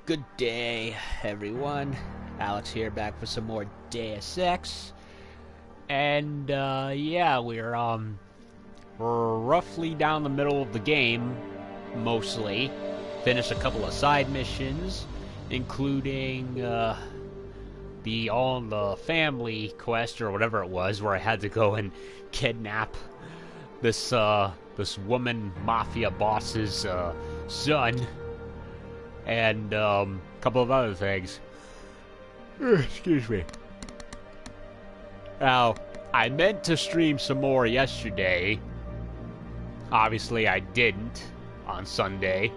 Good day, everyone. Alex here, back for some more Deus Ex. And, yeah, we're roughly down the middle of the game, mostly. Finished a couple of side missions, including, the All in the Family quest, or whatever it was, where I had to go and kidnap this woman mafia boss's, son. And, a couple of other things. Excuse me. Now, I meant to stream some more yesterday. Obviously, I didn't on Sunday.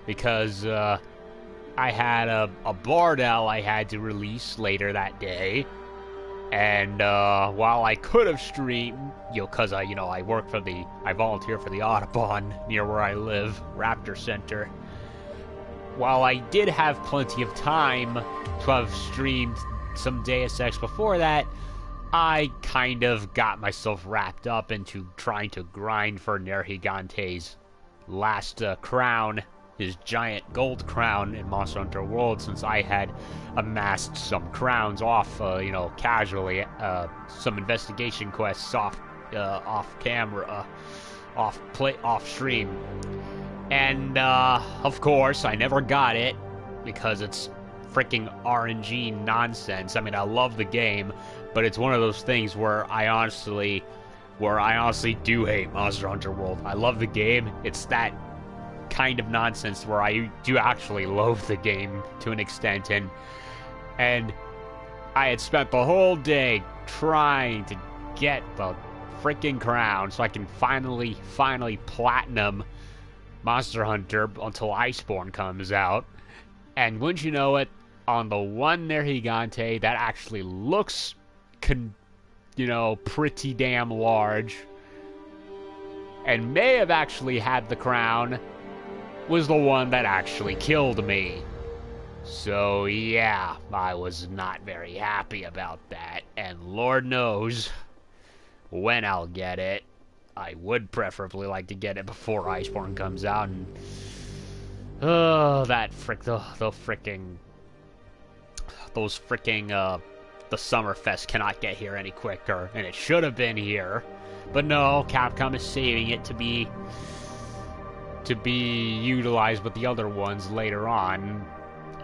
Because, I had a Bardell I had to release later that day. And, while I could have streamed, because I work for I volunteer for the Audubon near where I live, Raptor Center. While I did have plenty of time to have streamed some Deus Ex before that, I kind of got myself wrapped up into trying to grind for Nergigante's last crown, his giant gold crown in Monster Hunter World, since I had amassed some crowns off, casually, some investigation quests off camera, off stream. And, of course, I never got it, because it's freaking RNG nonsense. I mean, I love the game, but it's one of those things where I honestly do hate Monster Hunter World. I love the game. It's that kind of nonsense where I do actually loathe the game to an extent, and I had spent the whole day trying to get the freaking crown so I can finally platinum Monster Hunter until Iceborne comes out. And wouldn't you know it, on the one Nergigante that actually looks, pretty damn large, and may have actually had the crown, was the one that actually killed me. So yeah, I was not very happy about that, and Lord knows when I'll get it. I would preferably like to get it before Iceborne comes out, and the Summerfest cannot get here any quicker, and it should have been here, but no, Capcom is saving it to be utilized with the other ones later on.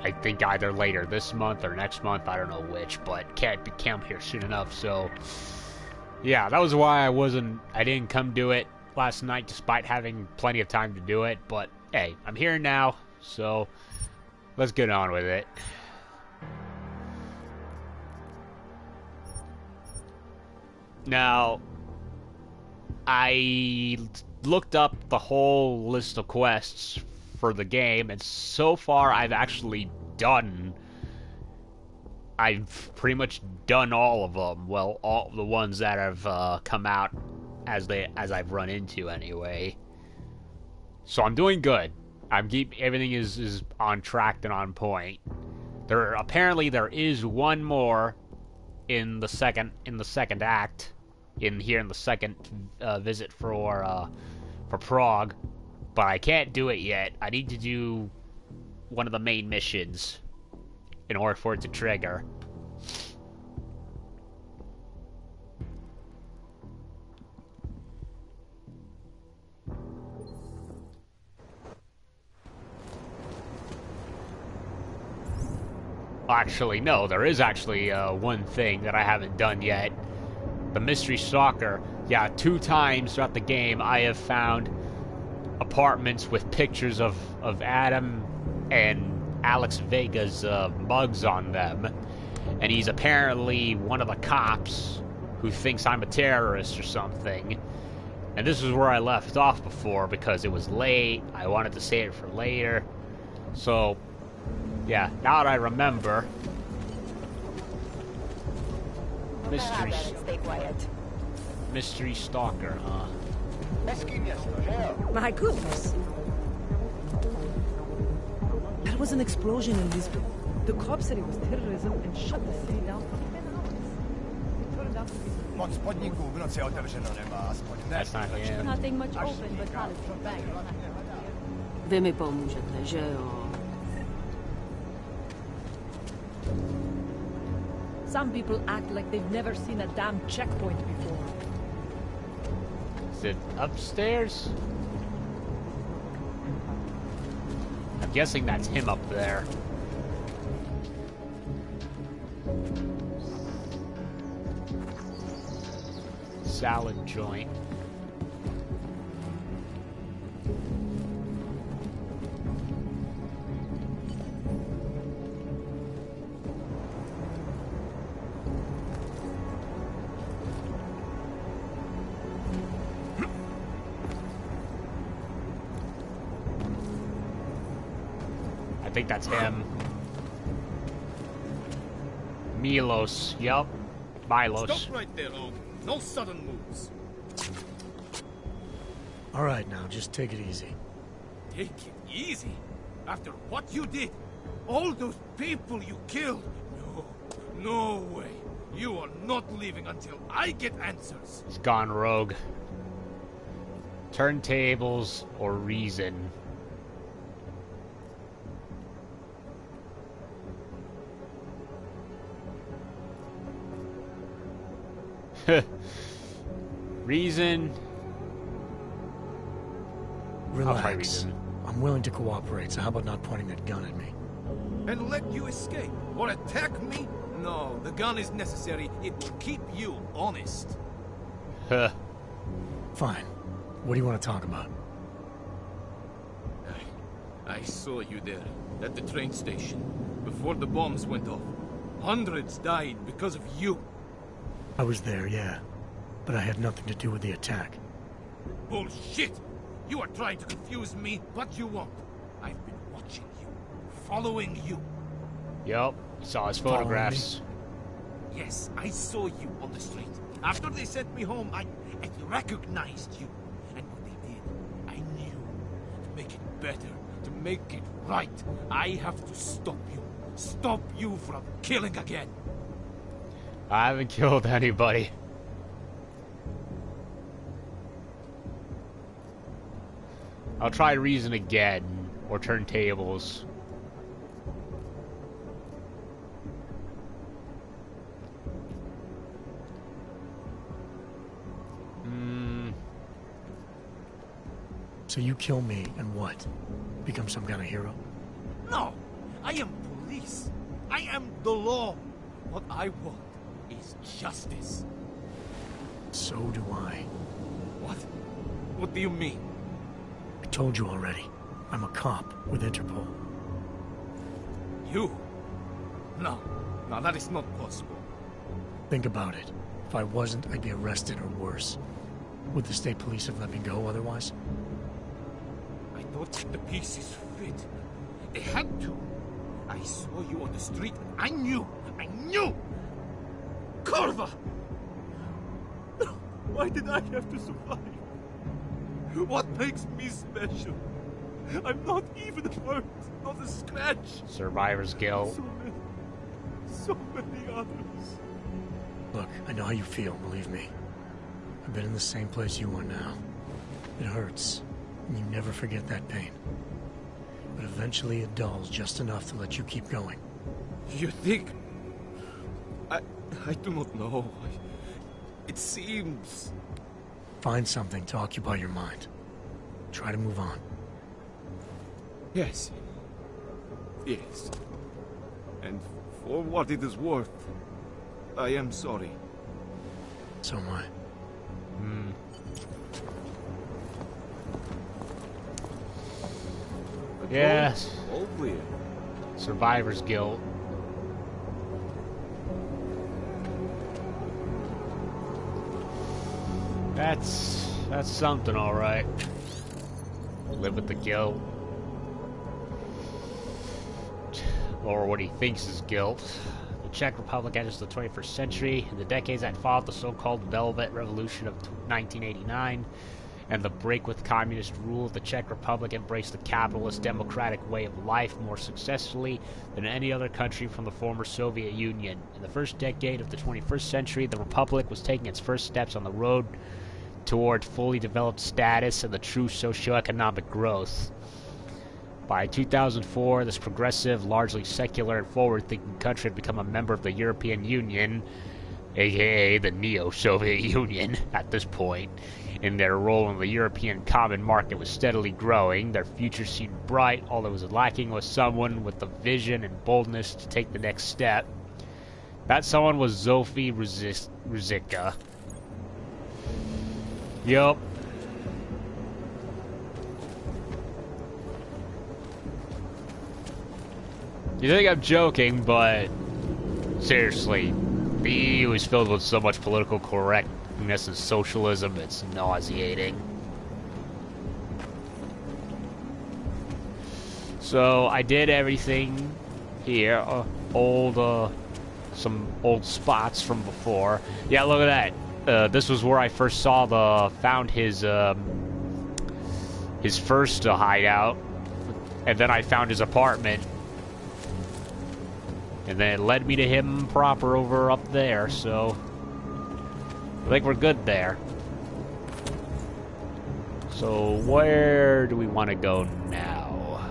I think either later this month or next month, I don't know which, but can't come here soon enough, so yeah, that was why I didn't come do it last night, despite having plenty of time to do it, but hey, I'm here now, so let's get on with it. Now, I looked up the whole list of quests for the game, and so far I've pretty much done all of them. Well, all the ones that have come out as I've run into anyway. So I'm doing good. Everything is on track and on point. There is one more in the second act, in the second visit for Prague, but I can't do it yet. I need to do one of the main missions in order for it to trigger. Actually, no, there is actually one thing that I haven't done yet. The Mystery Stalker. Yeah, 2 times throughout the game I have found apartments with pictures of Adam and Alex Vega's mugs on them. And he's apparently one of the cops who thinks I'm a terrorist or something. And this is where I left off before because it was late. I wanted to save it for later. So, yeah, now that I remember. Mystery Stalker, huh? My goodness. There was an explosion in Lisbon. The cops said it was terrorism and shut the city down for 10 hours. It turned out to be... That's not him. Nothing much open but college bank. Vy mi pomůžete, že jo? Some people act like they've never seen a damn checkpoint before. Is it upstairs? I'm guessing that's him up there. Salad joint. I think that's him. Milos. Yup. Milos. Stop right there, Oak. No sudden moves. All right, now, just take it easy. Take it easy. After what you did, all those people you killed. No way. You are not leaving until I get answers. He's gone rogue. Turntables or reason. Reason. I'll try Relax. reason. I'm willing to cooperate, so how about not pointing that gun at me? And let you escape or attack me? No, the gun is necessary. It will keep you honest. Huh. Fine. What do you want to talk about? I saw you there, at the train station, before the bombs went off. Hundreds died because of you. I was there, yeah. But I had nothing to do with the attack. Bullshit! You are trying to confuse me, but you won't. I've been watching you, following you. Yup. Saw his photographs. Yes, I saw you on the street. After they sent me home, I recognized you. And what they did, I knew. To make it better, to make it right, I have to stop you. Stop you from killing again. I haven't killed anybody. I'll try reason again, or turn tables. So you kill me, and what? Become some kind of hero? No, I am police. I am the law. What I want is justice. So do I. What? What do you mean? I told you already. I'm a cop with Interpol. You? No, that is not possible. Think about it. If I wasn't, I'd be arrested or worse. Would the state police have let me go otherwise? I thought the pieces fit. They had to. I saw you on the street. I knew. Corva! Why did I have to survive? What makes me special? I'm not even hurt. Not a scratch. Survivor's guilt. So many others. Look, I know how you feel, believe me. I've been in the same place you are now. It hurts, and you never forget that pain. But eventually it dulls just enough to let you keep going. You think? I do not know. It seems... Find something to occupy your mind. Try to move on. Yes. Yes. And for what it is worth, I am sorry. So am I. Yes. All clear. Survivor's guilt. That's something, all right. Live with the guilt, or what he thinks is guilt. The Czech Republic enters the 21st century. In the decades that followed the so-called Velvet Revolution of 1989 and the break with communist rule, the Czech Republic embraced the capitalist democratic way of life more successfully than any other country from the former Soviet Union. In the first decade of the 21st century, the Republic was taking its first steps on the road toward fully developed status and the true socioeconomic growth. By 2004, this progressive, largely secular and forward-thinking country had become a member of the European Union, aka the Neo-Soviet Union at this point, and their role in the European common market was steadily growing. Their future seemed bright. All that was lacking was someone with the vision and boldness to take the next step. That someone was Zofie Rizika. Yup. You think I'm joking, but seriously, the EU is filled with so much political correctness and socialism, it's nauseating. So I did everything here, some old spots from before. Yeah, look at that. This was where I first found his first hideout, and then I found his apartment. And then it led me to him proper over up there, so I think we're good there. So where do we want to go now?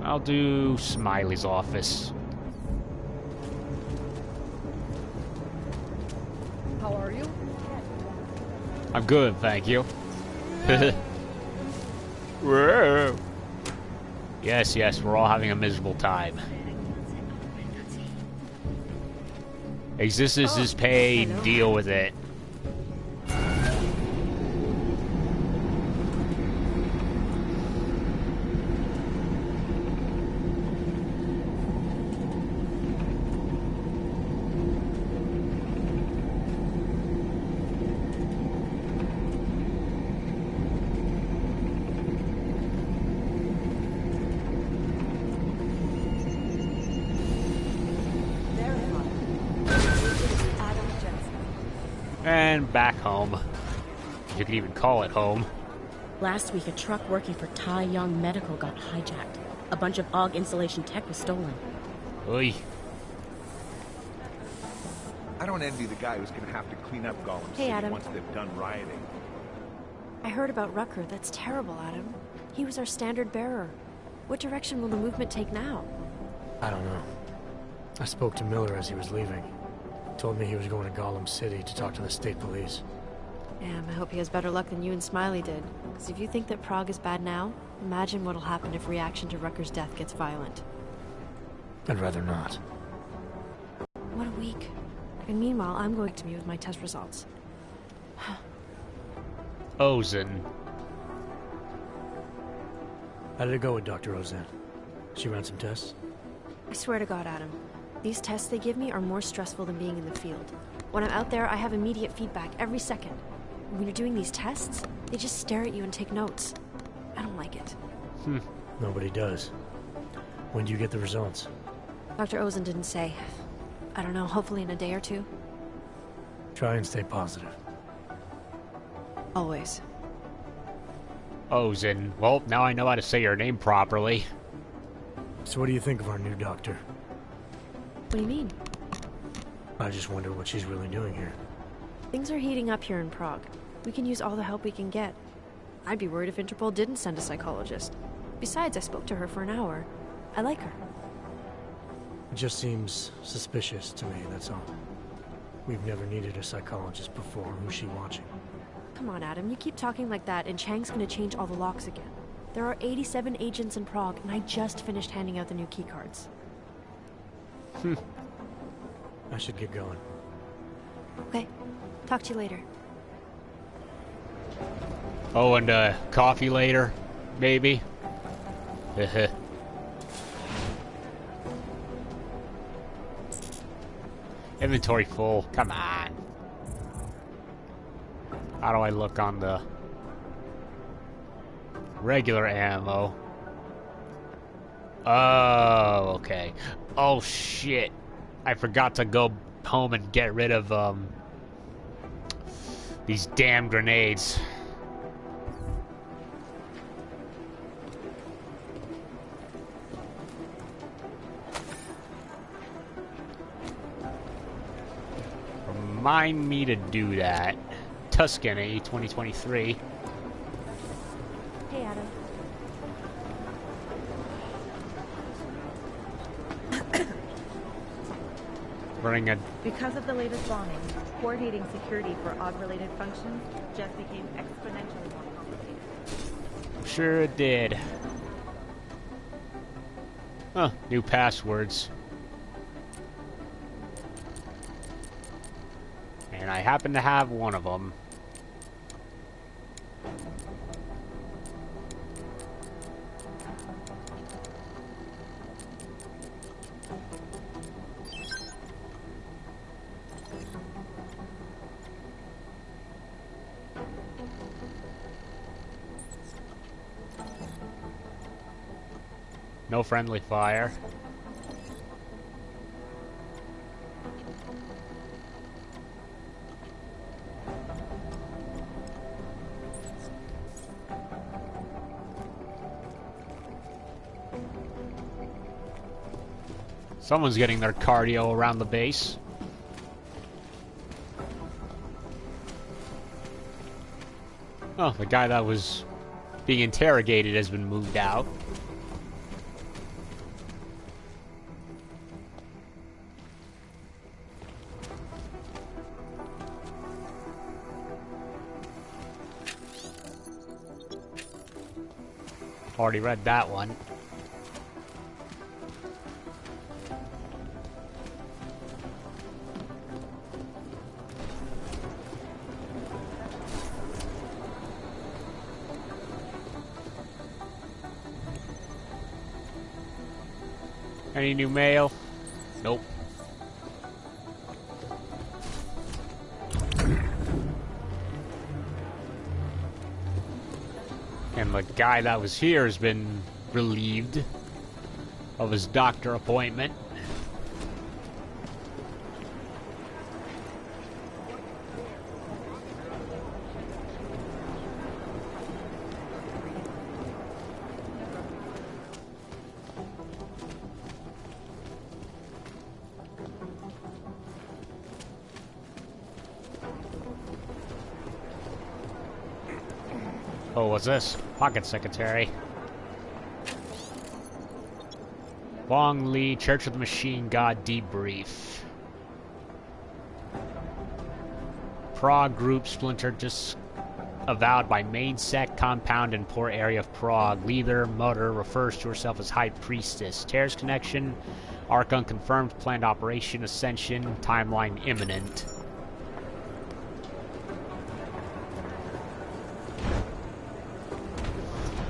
I'll do Smiley's office. How are you? I'm good, thank you. Yes, yes, we're all having a miserable time. Existence is pain, hello. deal with it. And back home. You could even call it home. Last week, a truck working for Tai Young Medical got hijacked. A bunch of AUG installation tech was stolen. Oy. I don't envy the guy who's gonna have to clean up Gollum Hey, City Adam. once they've done rioting. I heard about Rucker. That's terrible, Adam. He was our standard bearer. What direction will the movement take now? I don't know. I spoke to Miller as he was leaving. Told me he was going to Gollum City to talk to the state police. Damn, I hope he has better luck than you and Smiley did. Because if you think that Prague is bad now, imagine what'll happen if reaction to Rucker's death gets violent. I'd rather not. What a week. And meanwhile, I'm going to meet with my test results. Ozen. How did it go with Dr. Ozan? She ran some tests? I swear to God, Adam. These tests they give me are more stressful than being in the field. When I'm out there, I have immediate feedback every second. When you're doing these tests, they just stare at you and take notes. I don't like it. Nobody does. When do you get the results? Dr. Ozen didn't say. I don't know, hopefully in a day or two. Try and stay positive. Always. Ozen. Well, now I know how to say your name properly. So what do you think of our new doctor? What do you mean? I just wonder what she's really doing here. Things are heating up here in Prague. We can use all the help we can get. I'd be worried if Interpol didn't send a psychologist. Besides, I spoke to her for an hour. I like her. It just seems suspicious to me, that's all. We've never needed a psychologist before. Who's she watching? Come on, Adam, you keep talking like that and Chang's gonna change all the locks again. There are 87 agents in Prague, and I just finished handing out the new keycards. I should get going. Okay, talk to you later. Oh, and coffee later, maybe? Inventory full, come on. How do I look on the regular ammo? Oh, okay. Oh, shit. I forgot to go home and get rid of, these damn grenades. Remind me to do that. Tuscany 2023. Hey, Adam. Running a... Because of the latest bombing, coordinating security for AUG-related functions just became exponentially more complicated. Sure it did. Huh, new passwords. And I happen to have one of them. No friendly fire. Someone's getting their cardio around the base. Oh, the guy that was being interrogated has been moved out. Already read that one. Any new mail? Nope. And the guy that was here has been relieved of his doctor appointment. Oh, what's this? Pocket Secretary. Long Lee, Church of the Machine God debrief. Prague group splinter disavowed by main sect compound in poor area of Prague. Leader, mother, refers to herself as High Priestess. Terrorist connection, arc unconfirmed, planned operation, ascension, timeline imminent.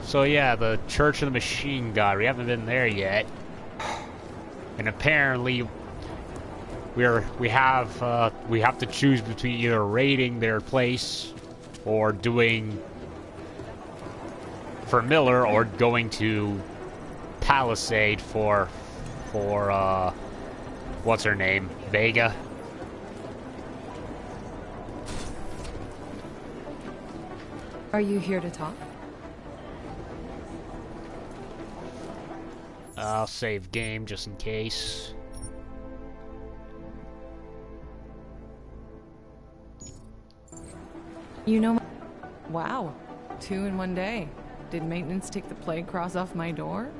So yeah, the Church of the Machine God, we haven't been there yet. And apparently we have to choose between either raiding their place or doing for Miller or going to Palisade for what's her name? Vega. Are you here to talk? I'll save game just in case. You know, wow, 2 in one day. Did maintenance take the plague cross off my door?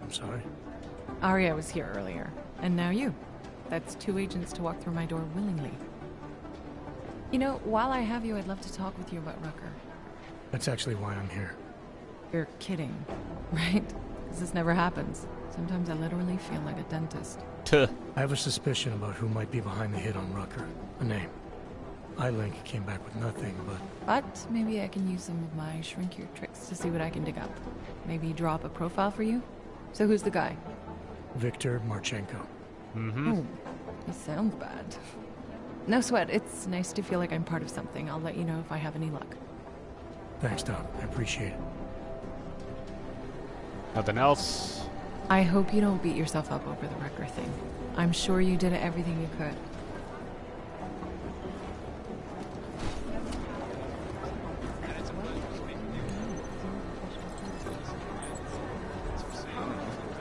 I'm sorry. Arya was here earlier, and now you. That's 2 agents to walk through my door willingly. You know, while I have you, I'd love to talk with you about Rucker. That's actually why I'm here. You're kidding, right? Because this never happens. Sometimes I literally feel like a dentist. Tuh. I have a suspicion about who might be behind the hit on Rucker. A name. I-Link came back with nothing, But maybe I can use some of my shrink your tricks to see what I can dig up. Maybe draw up a profile for you? So who's the guy? Victor Marchenko. Mm-hmm. Oh, he sounds bad. No sweat, it's nice to feel like I'm part of something. I'll let you know if I have any luck. Thanks, Doc. I appreciate it. Nothing else? I hope you don't beat yourself up over the Rucker thing. I'm sure you did everything you could.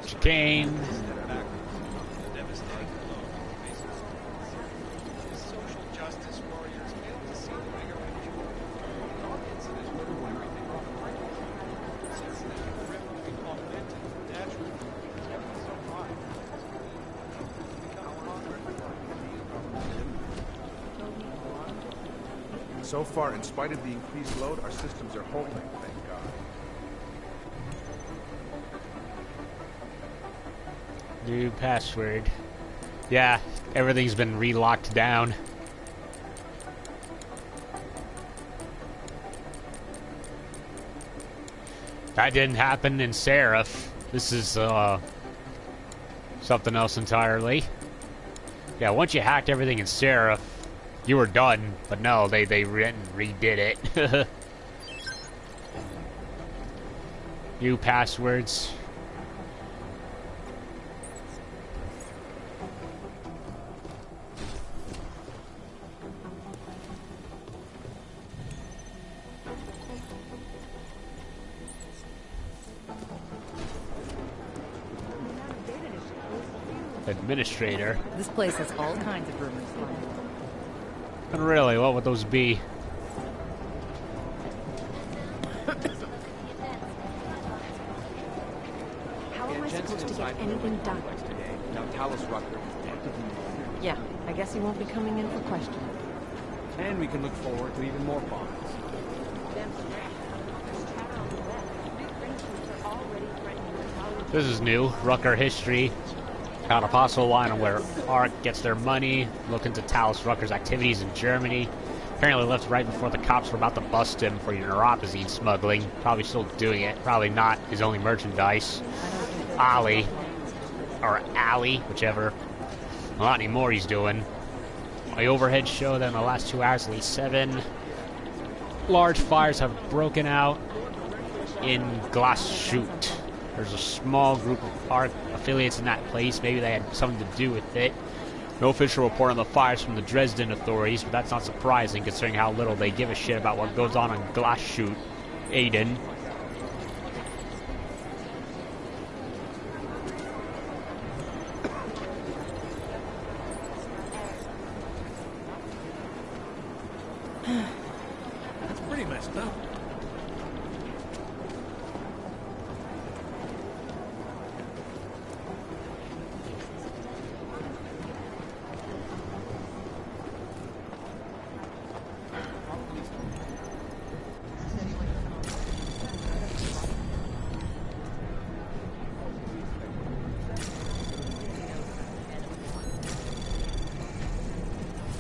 Chicane. So far, in spite of the increased load, our systems are holding, thank God. New password. Yeah, everything's been re-locked down. That didn't happen in Seraph. This is, something else entirely. Yeah, once you hacked everything in Seraph, you were done. But no, they redid it. New passwords. Administrator. This place has all kinds of rumors flying. And really, what would those be? How am I supposed to get anything done? Now Talos Rucker. Yeah, I guess he won't be coming in for questioning. And we can look forward to even more bombs. This is new. Rucker history. Got a possible line on where ARC gets their money. Look into Talos Rucker's activities in Germany. Apparently left right before the cops were about to bust him for neuropazine smuggling. Probably still doing it. Probably not his only merchandise. Ali. Or Ali, whichever. Not anymore he's doing. My overhead show that in the last 2 hours, at least 7 large fires have broken out in Glasschut. There's a small group of ARC affiliates in that place. Maybe they had something to do with it. No official report on the fires from the Dresden authorities, but that's not surprising considering how little they give a shit about what goes on in Glasschut, Aiden. That's pretty messed up.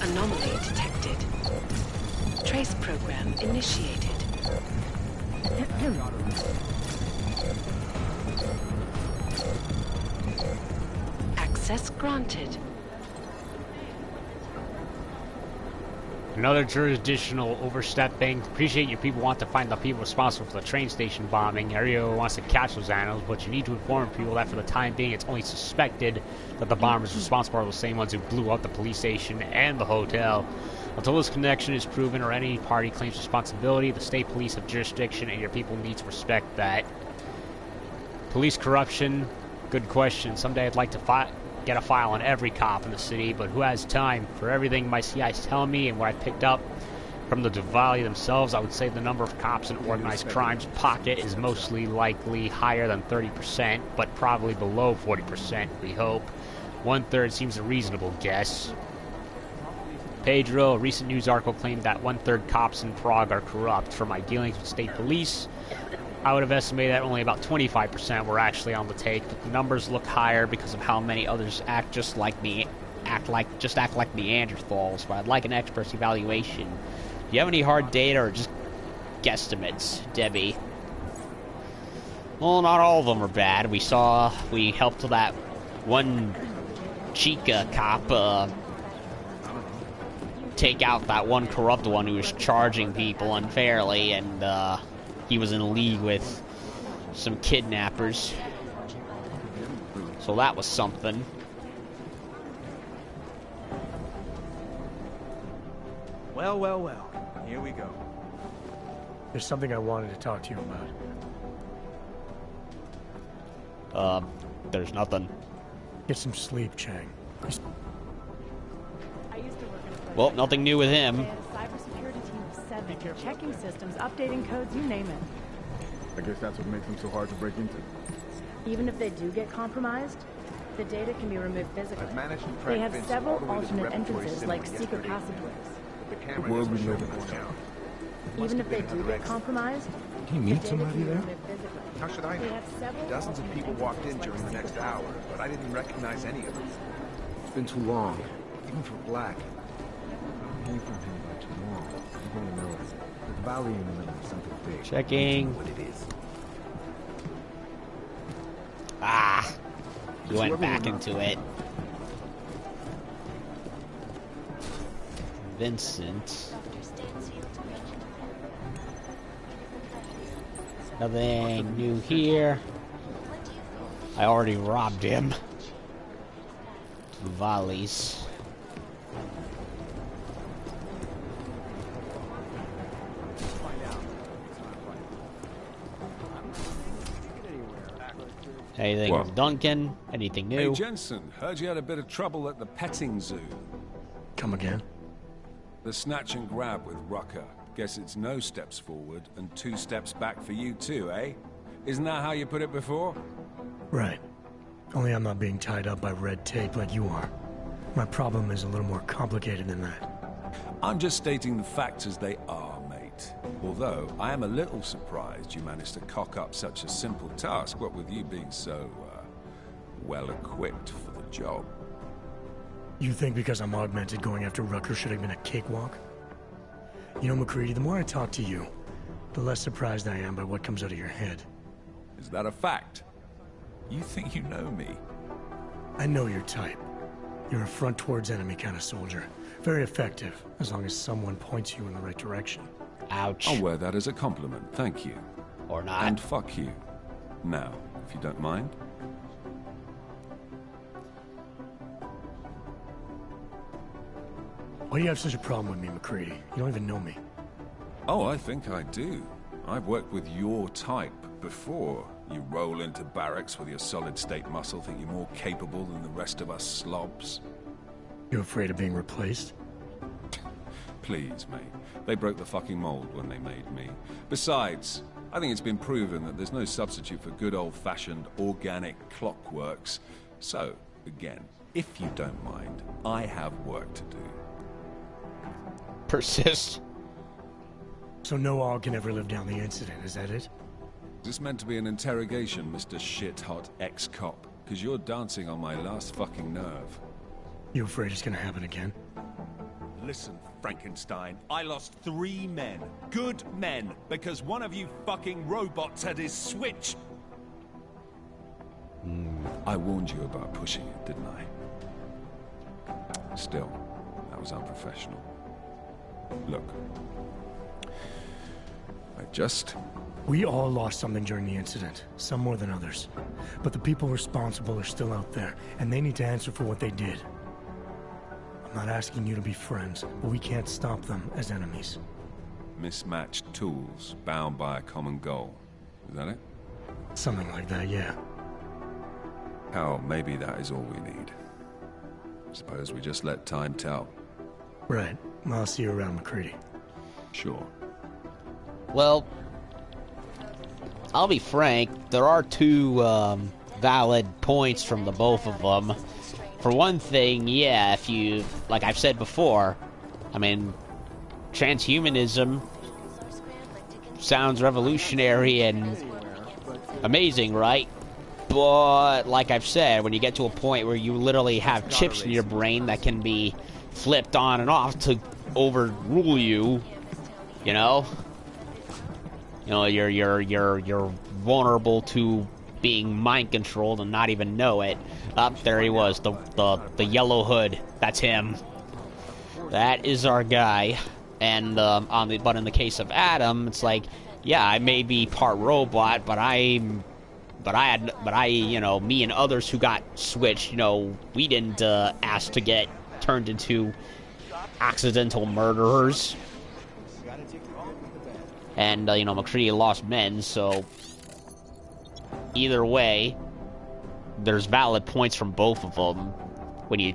Anomaly detected. Trace program initiated. Access granted. Another jurisdictional overstepping. Appreciate you people want to find the people responsible for the train station bombing. Everyone wants to catch those animals, but you need to inform people that for the time being it's only suspected that the bombers responsible are the same ones who blew up the police station and the hotel. Until this connection is proven or any party claims responsibility, the state police have jurisdiction and your people need to respect that. Police corruption, good question. Someday I'd like to get a file on every cop in the city, but who has time? For everything my CI's telling me and what I picked up from the Duvalier themselves, I would say the number of cops in organized crime's pocket is mostly likely higher than 30%, but probably below 40%, we hope. 1/3 seems a reasonable guess. Pedro, a recent news article claimed that 1/3 cops in Prague are corrupt. From my dealings with state police, I would have estimated that only about 25% were actually on the take, but the numbers look higher because of how many others act like Neanderthals. But I'd like an expert's evaluation. Do you have any hard data or just guesstimates, Debbie? Well, not all of them are bad. We helped that one Chica cop take out that one corrupt one who was charging people unfairly, and he was in league with some kidnappers. So that was something. Well, well, well. Here we go. There's something I wanted to talk to you about. There's nothing. Get some sleep, Chang. Well, nothing new with him. They had a cybersecurity team of 7, checking systems, updating codes, you name it. I guess that's what makes them so hard to break into. Even if they do get compromised, the data can be removed physically. I've managed to track They have Vince all several the way to the alternate repertory entrances, cinema like secret yesterday. passageways. The The The camera world we doesn't show live in what's is going on. Even if they do get compromised, Can you meet somebody there? How should I know? Dozens of people walked in during the next hour, but I didn't recognize any of them. It's been too long, even for Black. I'll hear from him by tomorrow. You're going to know it. The valley in the middle of something big. Checking. What it is. Ah, you went back into it. Vincent. Nothing new here. I already robbed him. Volleys. Anything What? with Duncan? Anything new? Hey, Jensen, heard you had a bit of trouble at the petting zoo. Come again? The snatch and grab with Rucker. Guess it's no steps forward and 2 steps back for you too, eh? Isn't that how you put it before? Right. Only I'm not being tied up by red tape like you are. My problem is a little more complicated than that. I'm just stating the facts as they are, mate. Although, I am a little surprised you managed to cock up such a simple task, what with you being so, well-equipped for the job. You think because I'm augmented going after Rucker should have been a cakewalk? You know, McCready, the more I talk to you, the less surprised I am by what comes out of your head. Is that a fact? You think you know me? I know your type. You're a front towards enemy kind of soldier. Very effective, as long as someone points you in the right direction. Ouch. I'll wear that as a compliment, thank you. Or not. And fuck you. Now, if you don't mind. Why do you have such a problem with me, McCready? You don't even know me. Oh, I think I do. I've worked with your type before. You roll into barracks with your solid-state muscle, think you're more capable than the rest of us slobs. You afraid of being replaced? Please, mate. They broke the fucking mold when they made me. Besides, I think it's been proven that there's no substitute for good old-fashioned organic clockworks. So, again, if you don't mind, I have work to do. Persist. So no all can ever live down the incident, is that it? Is this meant to be an interrogation, Mr. Shit-hot ex-cop? Because you're dancing on my last fucking nerve. You afraid it's gonna happen again? Listen, Frankenstein, I lost 3 men. Good men. Because one of you fucking robots had his switch. I warned you about pushing it, didn't I? Still, that was unprofessional. Look. We all lost something during the incident, some more than others. But the people responsible are still out there, and they need to answer for what they did. I'm not asking you to be friends, but we can't stop them as enemies. Mismatched tools, bound by a common goal. Is that it? Something like that, yeah. Hell, maybe that is all we need. Suppose we just let time tell. Right. I'll see you around, McCready. Sure. Well, I'll be frank, there are 2 valid points from the both of them. For one thing, yeah, if you, like I've said before, I mean, transhumanism sounds revolutionary and amazing, right? But, like I've said, when you get to a point where you literally have chips in your brain that can be flipped on and off to overrule you, you know? You know, you're vulnerable to being mind controlled and not even know it. Up there he was, the yellow hood. That's him. That is our guy. And but in the case of Adam, it's like, yeah, I may be part robot, but me and others who got switched, you know, we didn't ask to get turned into accidental murderers. And, McCready lost men, so either way, there's valid points from both of them when you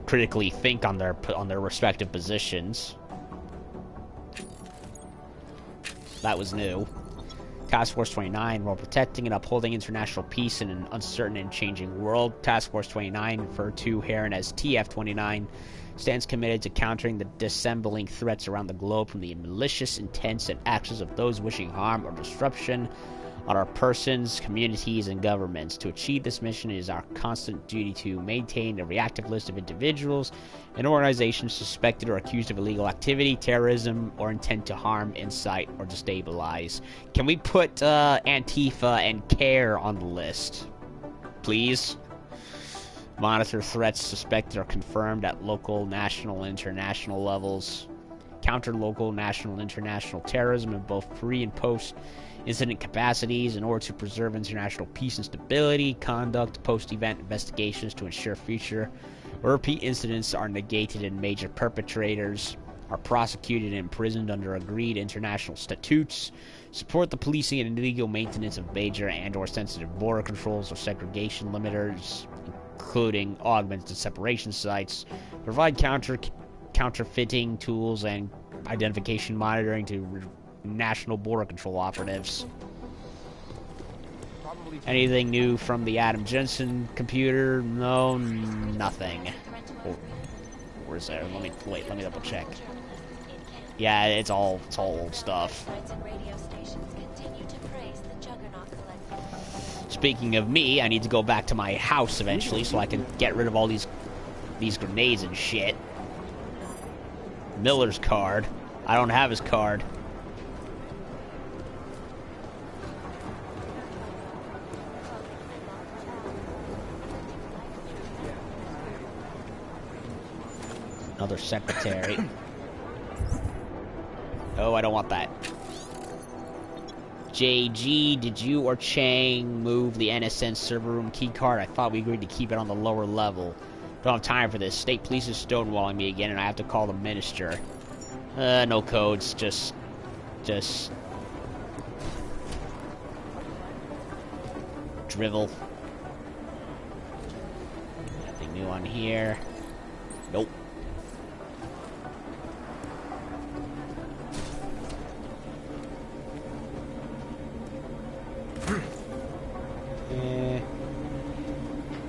critically think on their respective positions. That was new. Task Force 29, while protecting and upholding international peace in an uncertain and changing world. Task Force 29, referred to herein as TF-29, stands committed to countering the dissembling threats around the globe from the malicious intents and actions of those wishing harm or disruption on our persons, communities, and governments. To achieve this mission, it is our constant duty to maintain a reactive list of individuals and organizations suspected or accused of illegal activity, terrorism, or intent to harm, incite, or destabilize. Can we put Antifa and CARE on the list, please? Monitor threats suspected or confirmed at local, national, and international levels. Counter local, national, and international terrorism in both pre- and post-incident capacities in order to preserve international peace and stability. Conduct post-event investigations to ensure future or repeat incidents are negated and major perpetrators are prosecuted and imprisoned under agreed international statutes. Support the policing and illegal maintenance of major and or sensitive border controls or segregation limiters, including augmented separation sites. Provide counterfeiting tools and identification monitoring to national border control operatives. Anything new from the Adam Jensen computer? No, nothing. Oh, where's there? Let me double check. Yeah, it's all old stuff. Speaking of me, I need to go back to my house eventually so I can get rid of all these grenades and shit. Miller's card. I don't have his card. Another secretary. Oh, I don't want that. JG, did you or Chang move the NSN server room keycard? I thought we agreed to keep it on the lower level. Don't have time for this. State police is stonewalling me again, and I have to call the minister. No codes, just... drivel. Nothing new on here. Nope.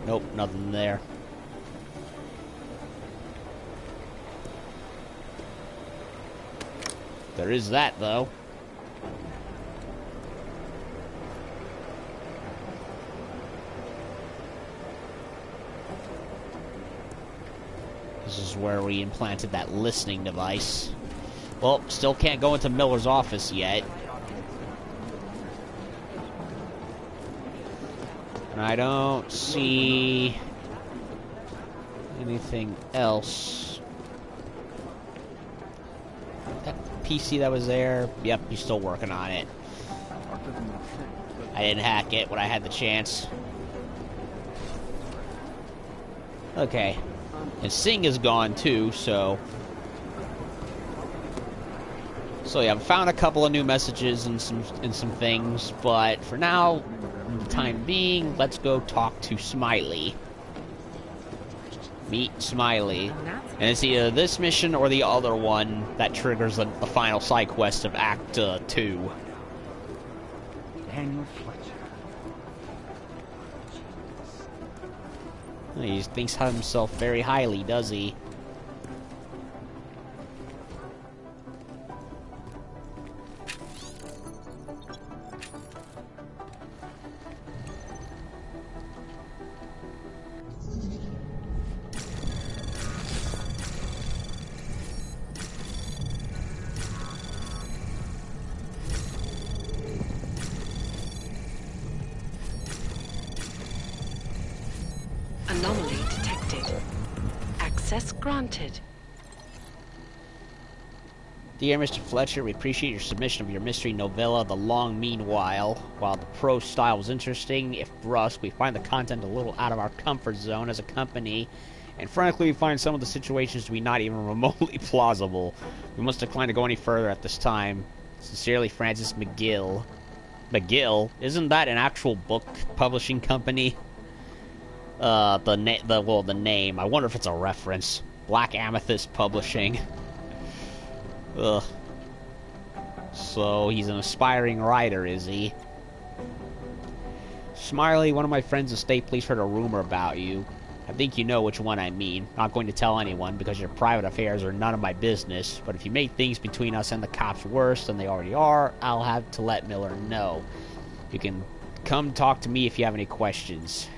Nope, nothing there. There is that, though. This is where we implanted that listening device. Well, still can't go into Miller's office yet. And I don't see anything else. That PC that was there, yep, he's still working on it. I didn't hack it when I had the chance. Okay. And Singh is gone too, so yeah, I've found a couple of new messages and some things, but for now, for the time being, let's go talk to Smiley. Meet Smiley. And it's either this mission or the other one that triggers the final side quest of Act 2. Daniel Fletcher. He thinks of himself very highly, does he? Anomaly detected. Access granted. Dear Mr. Fletcher, we appreciate your submission of your mystery novella, The Long Meanwhile. While the prose style was interesting, if brusque, we find the content a little out of our comfort zone as a company, and frankly, we find some of the situations to be not even remotely plausible. We must decline to go any further at this time. Sincerely, Francis McGill. McGill? Isn't that an actual book publishing company? The name. I wonder if it's a reference. Black Amethyst Publishing. Ugh. So he's an aspiring writer, is he? Smiley, one of my friends in state police heard a rumor about you. I think you know which one I mean. Not going to tell anyone because your private affairs are none of my business. But if you make things between us and the cops worse than they already are, I'll have to let Miller know. You can come talk to me if you have any questions.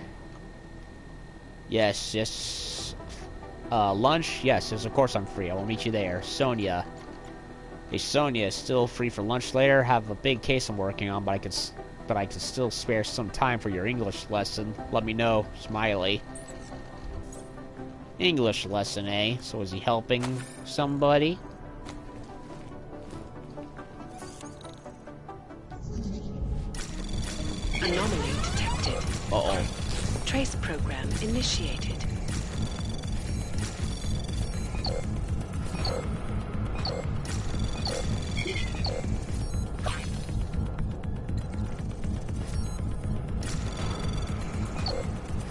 Yes. Lunch? Yes, of course I'm free. I will meet you there. Sonia. Hey, Sonia, still free for lunch later? Have a big case I'm working on, but I can still spare some time for your English lesson. Let me know. Smiley. English lesson, eh? So is he helping somebody? Anomaly detected. Uh-oh. Trace program initiated.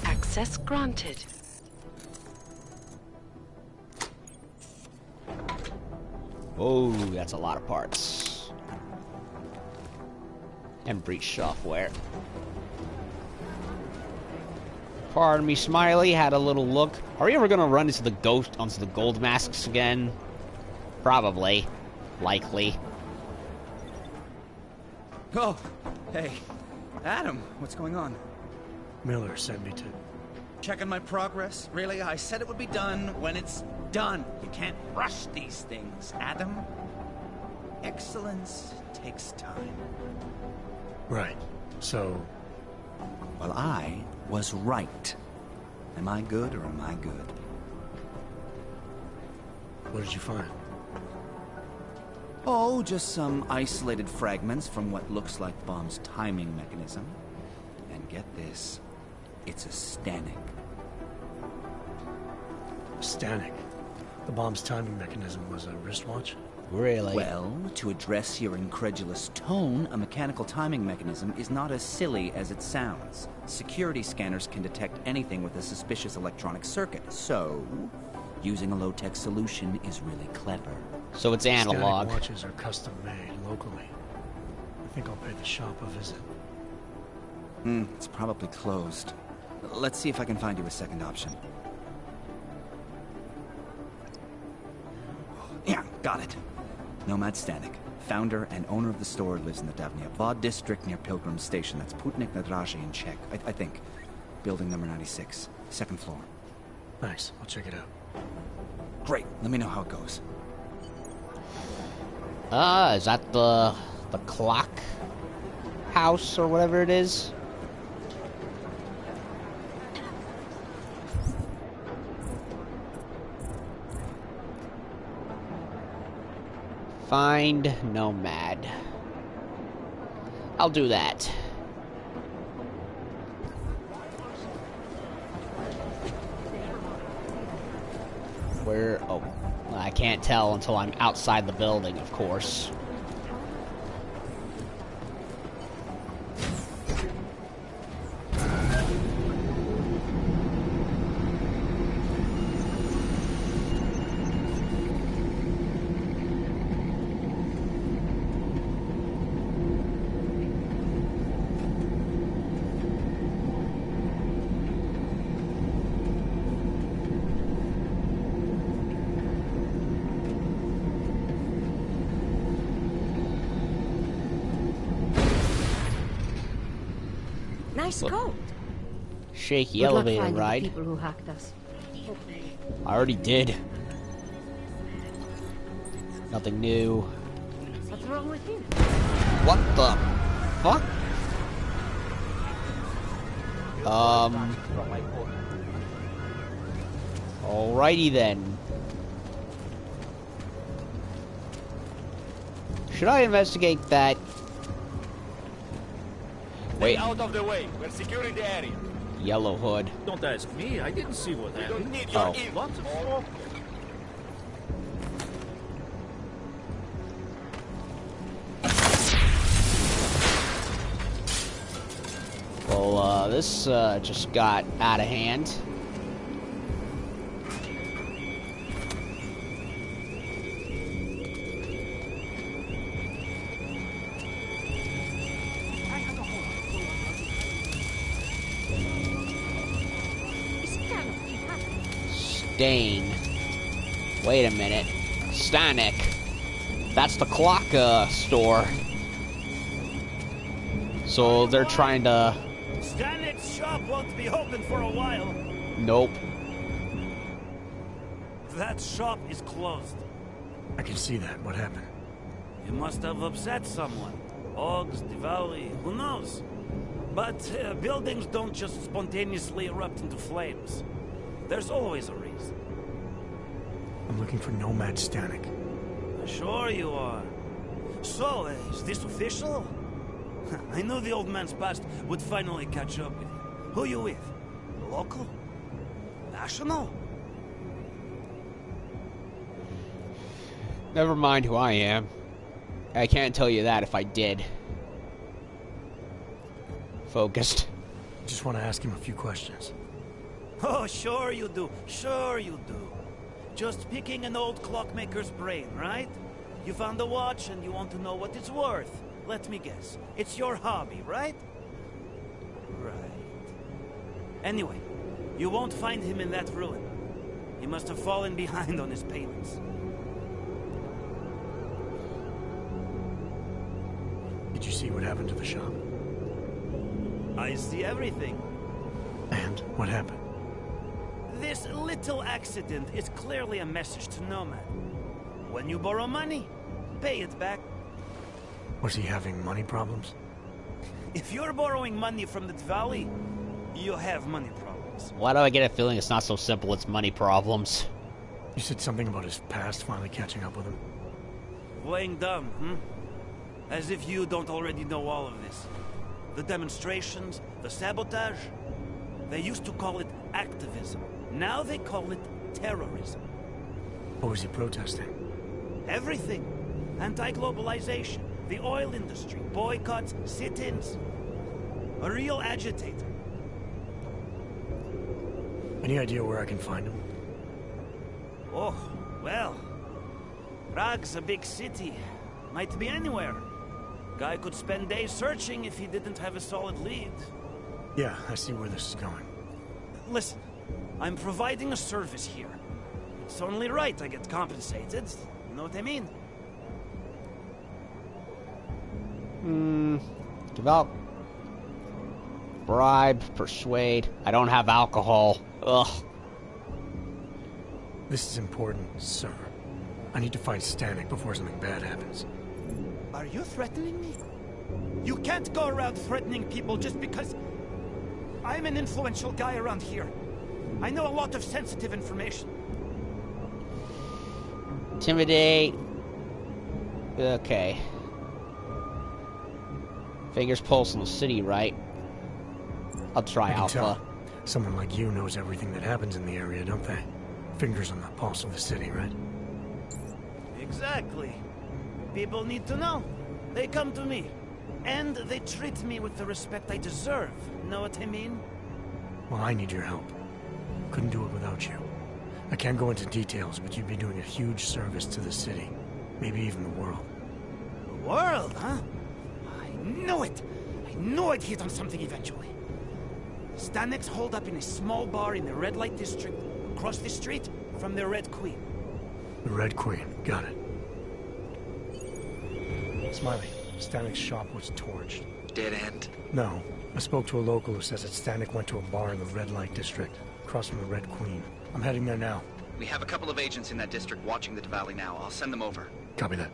Access granted. Oh, that's a lot of parts. And breach software. Pardon me, Smiley. Had a little look. Are we ever gonna run into the gold masks again? Probably. Likely. Oh, hey. Adam, what's going on? Miller sent me to... Checking my progress? Really? I said it would be done when it's done. You can't rush these things, Adam. Excellence takes time. Right. So... Well, I was right. Am I good or am I good? What did you find? Oh, just some isolated fragments from what looks like the bomb's timing mechanism. And get this, it's a Stanek. Stanek? The bomb's timing mechanism was a wristwatch? Really? Well, to address your incredulous tone, a mechanical timing mechanism is not as silly as it sounds. Security scanners can detect anything with a suspicious electronic circuit, so using a low-tech solution is really clever. So it's analog. Stanek watches are custom made locally. I think I'll pay the shop a visit. It's probably closed. Let's see if I can find you a second option. Yeah, got it. Nomad Stanek, founder and owner of the store, lives in the Davnia Vod district near Pilgrim Station. That's Putnik Nadraji in Czech, I think. Building number 96, second floor. Thanks, I'll check it out. Great, let me know how it goes. Is that the clock house or whatever it is? Find Nomad. I'll do that. Where? Oh, I can't tell until I'm outside the building, of course. Nice code. Shaky Good luck elevator finding ride. the people who hacked us. I already did. Nothing new. What's wrong with him? What the fuck? Alrighty then. Should I investigate that? Stay out of the way. We're securing the area. Yellow hood. Don't ask me. I didn't see what happened. Don't need your Lots of smoke. Well, this just got out of hand. Dane. Wait a minute. Stanek. That's the clock store. So they're trying to... Stanek's shop won't be open for a while. Nope. That shop is closed. I can see that. What happened? You must have upset someone. Ogs, Diwali, who knows? But buildings don't just spontaneously erupt into flames. There's always a reason. I'm looking for Nomad Stanek. Sure you are. So, is this official? I knew the old man's past would finally catch up with you. Who you with? Local? National? Never mind who I am. I can't tell you that if I did. Focused. Just want to ask him a few questions. Oh, sure you do. Sure you do. Just picking an old clockmaker's brain, right? You found a watch and you want to know what it's worth. Let me guess. It's your hobby, right? Right. Anyway, you won't find him in that ruin. He must have fallen behind on his payments. Did you see what happened to the shop? I see everything. And what happened? This little accident is clearly a message to Nomad. When you borrow money, pay it back. Was he having money problems? If you're borrowing money from the Valley, you have money problems. Why do I get a feeling it's not so simple, it's money problems? You said something about his past finally catching up with him. Playing dumb, As if you don't already know all of this. The demonstrations, the sabotage. They used to call it activism. Now they call it terrorism. What was he protesting? Everything. Anti-globalization, the oil industry, boycotts, sit-ins. A real agitator. Any idea where I can find him? Oh, well. Prague's a big city. Might be anywhere. Guy could spend days searching if he didn't have a solid lead. Yeah, I see where this is going. Listen, I'm providing a service here. It's only right I get compensated. You know what I mean? Develop. Bribe, persuade. I don't have alcohol. Ugh. This is important, sir. I need to find Stanek before something bad happens. Are you threatening me? You can't go around threatening people just because... I'm an influential guy around here. I know a lot of sensitive information. Intimidate. Okay. Fingers pulse in the city, right? I'll try Alpha. Tell. Someone like you knows everything that happens in the area, don't they? Fingers on the pulse of the city, right? Exactly. People need to know. They come to me. And they treat me with the respect I deserve. Know what I mean? Well, I need your help. Couldn't do it without you. I can't go into details, but you'd be doing a huge service to the city. Maybe even the world. The world, huh? I knew it! I knew I'd hit on something eventually. Stanek's holed up in a small bar in the red light district, across the street from the Red Queen. The Red Queen, got it. Smiley, Stanek's shop was torched. Dead end? No. I spoke to a local who says that Stanek went to a bar in the red light district, across from the Red Queen. I'm heading there now. We have a couple of agents in that district watching the valley now. I'll send them over. Copy that.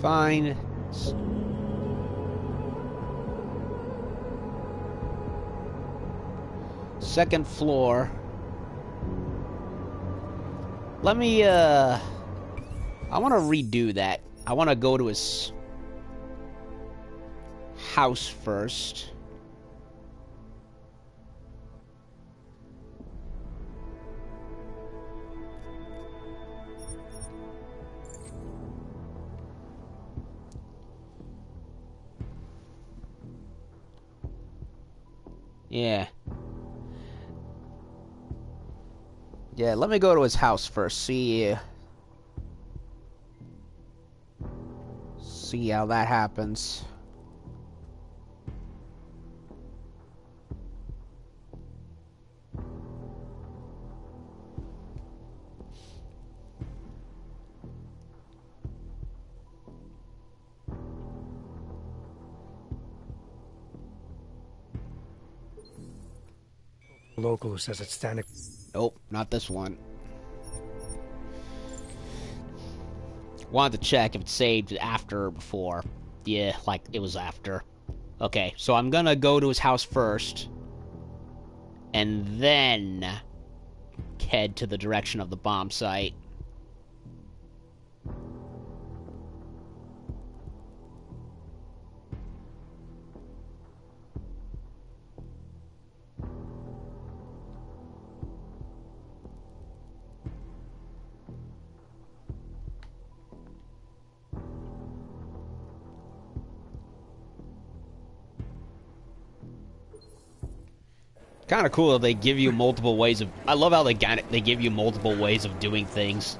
Fine. Second floor. Let me, I want to redo that. I want to go to his house first. Yeah. Yeah, let me go to his house first. See how that happens. Local who says it's Stanek. Nope, not this one. Wanted to check if it's saved after or before. Yeah, like it was after. Okay, so I'm gonna go to his house first. And then head to the direction of the bomb site. Kind of cool that they give you multiple ways of... I love how they give you multiple ways of doing things.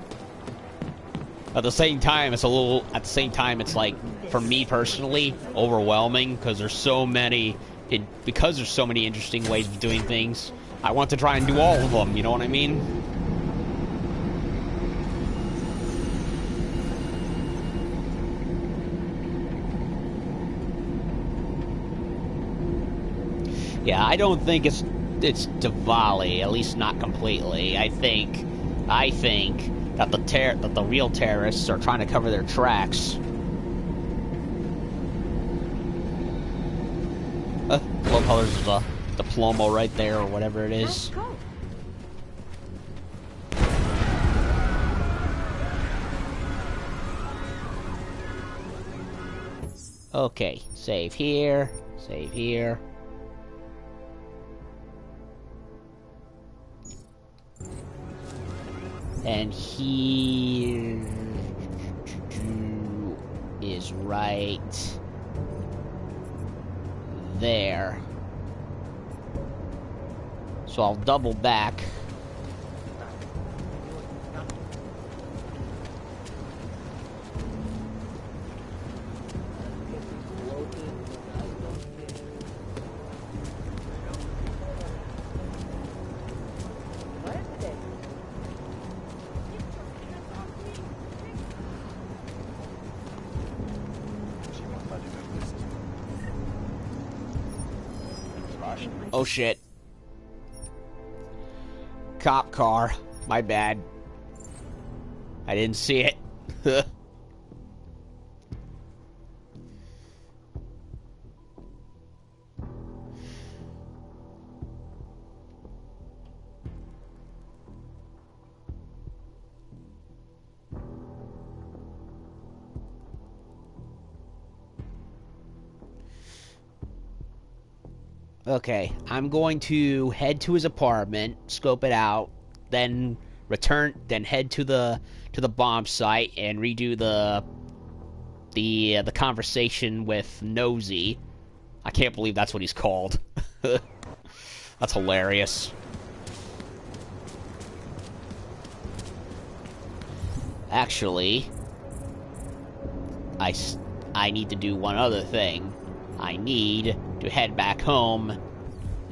At the same time, it's a little... At the same time, it's like, for me personally, overwhelming, because there's so many... Because there's so many interesting ways of doing things, I want to try and do all of them, you know what I mean? Yeah, I don't think it's Diwali, at least not completely. I think that the real terrorists are trying to cover their tracks. Love how there's a diploma right there, or whatever it is. Okay, save here, save here. And he is right there. So I'll double back. Oh shit. Cop car. My bad. I didn't see it. Okay, I'm going to head to his apartment, scope it out, then head to the bomb site and redo the conversation with Nosy. I can't believe that's what he's called. That's hilarious. Actually, I need to do one other thing. I need to head back home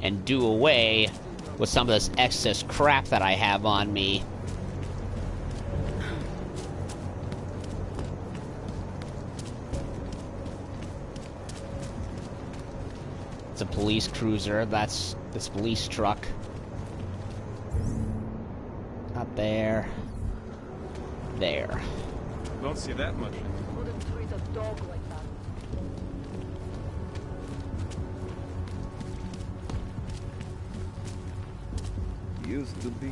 and do away with some of this excess crap that I have on me. It's a police cruiser. That's this police truck. Not there. There. Don't see that much. Used to be.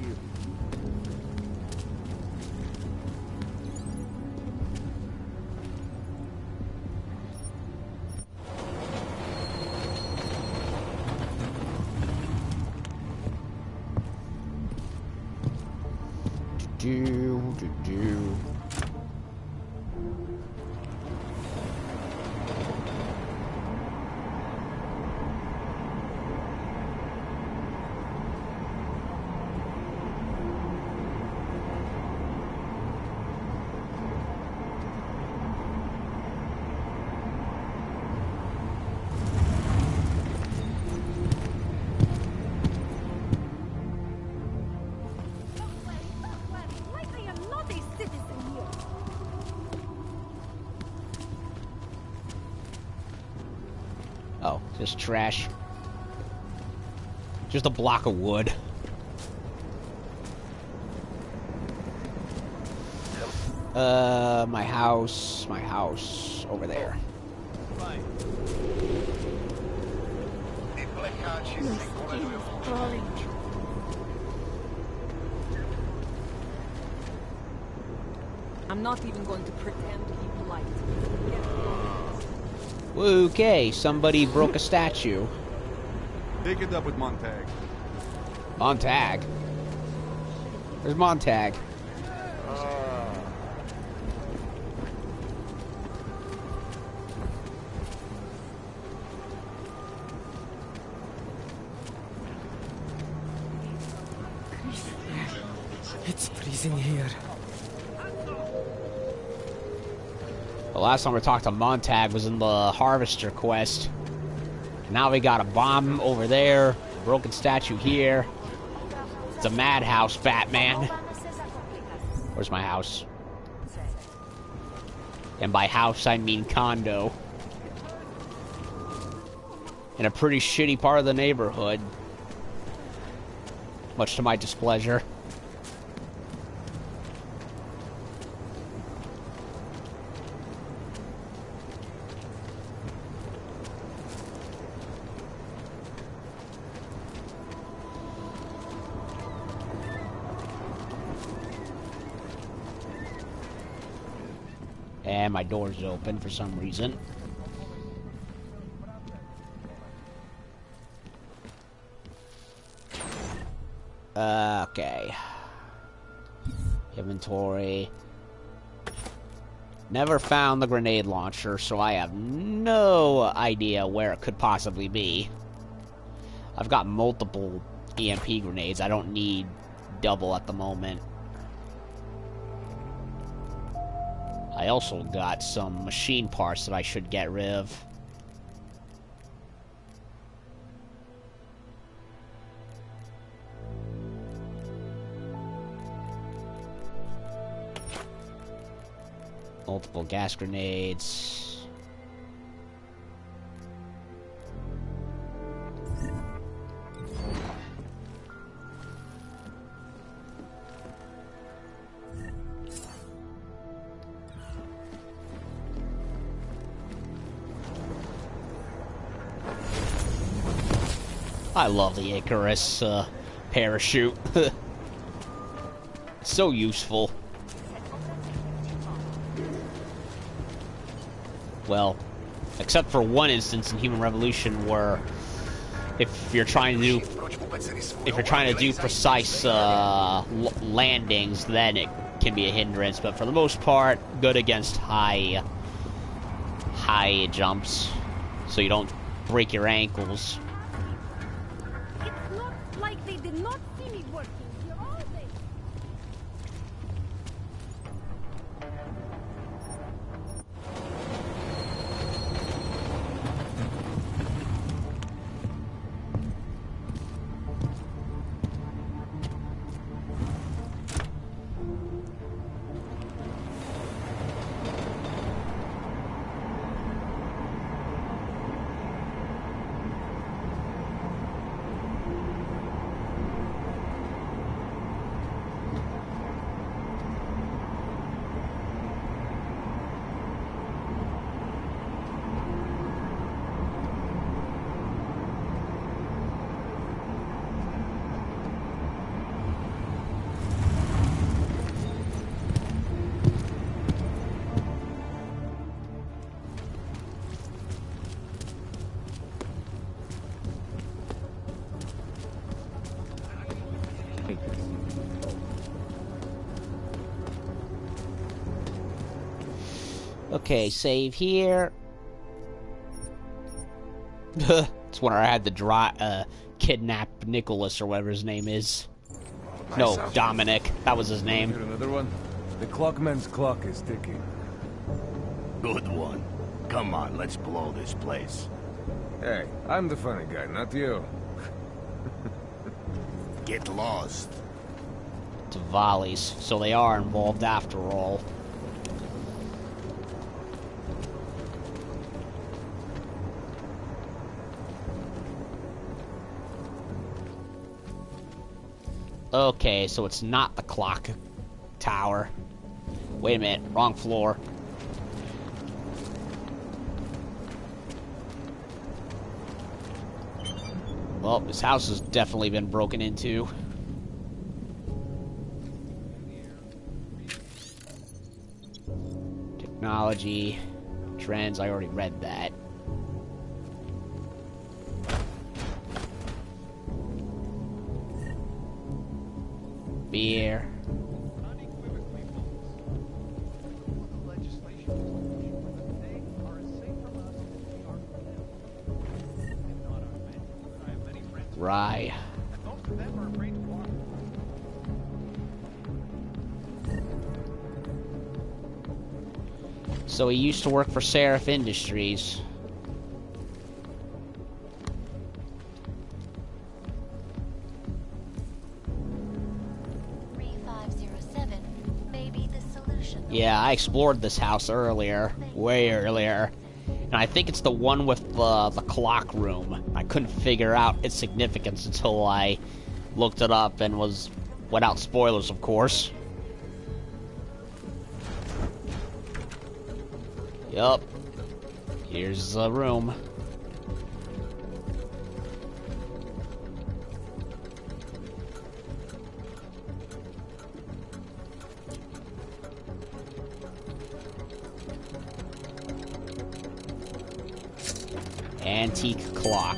Do. Oh, just trash. Just a block of wood. My house, over there. My skin is crawling. I'm not even going to pretend to be polite. Okay, somebody broke a statue. Take it up with Montag. Montag? Where's Montag? It's freezing here. The last time we talked to Montag was in the Harvester quest. Now we got a bomb over there, broken statue here. It's a madhouse, Batman. Where's my house? And by house, I mean condo. In a pretty shitty part of the neighborhood. Much to my displeasure. And my door's open for some reason. Okay. Inventory. Never found the grenade launcher, so I have no idea where it could possibly be. I've got multiple EMP grenades. I don't need double at the moment. I also got some machine parts that I should get rid of. Multiple gas grenades. I love the Icarus parachute. So useful. Well, except for one instance in Human Revolution where if you're trying to do precise landings, then it can be a hindrance. But for the most part, good against high jumps, so you don't break your ankles. It's not like they did not see me working here, are they? Okay, save here. It's when I had to kidnap Nicholas or whatever his name is. No, Dominic. That was his name. Here, another one. The clockman's clock is ticking. Good one. Come on, let's blow this place. Hey, I'm the funny guy, not you. Get lost. To volleys, so they are involved after all. Okay, so it's not the clock tower. Wait a minute, wrong floor. Well, this house has definitely been broken into. Technology, trends, I already read that. Beer. Rye. So he used to work for Seraph Industries. Yeah, I explored this house earlier, way earlier, and I think it's the one with the clock room. I couldn't figure out its significance until I looked it up and was without spoilers, of course. Yup. Here's the room. Antique clock.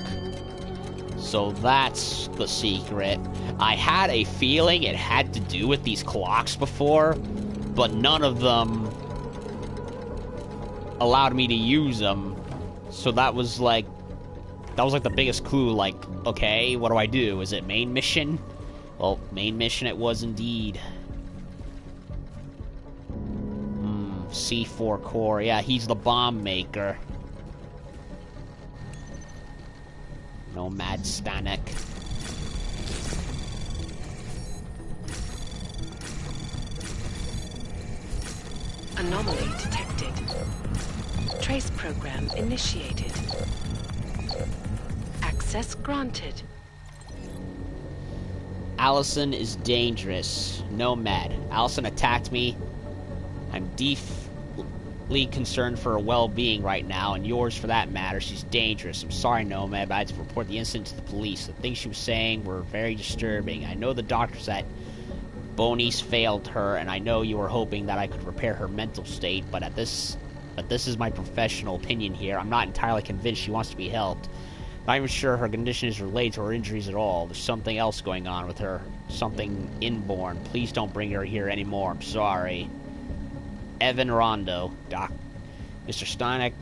So that's the secret. I had a feeling it had to do with these clocks before, but none of them allowed me to use them. So that was like the biggest clue. Like, okay, what do I do? Is it main mission? Well, main mission it was indeed. C4 core. Yeah, he's the bomb maker. Nomad Stanek. Anomaly detected. Trace program initiated. Access granted. Allison is dangerous. Nomad. Allison attacked me. I'm deeply concerned for her well-being right now, and yours for that matter. She's dangerous. I'm sorry, Nomad, but I had to report the incident to the police. The things she was saying were very disturbing. I know the doctors at Bonice failed her, and I know you were hoping that I could repair her mental state, but this is my professional opinion here. I'm not entirely convinced she wants to be helped. Not even sure her condition is related to her injuries at all. There's something else going on with her. Something inborn. Please don't bring her here anymore. I'm sorry. Evan Rondo, Doc. Mr. Stanek,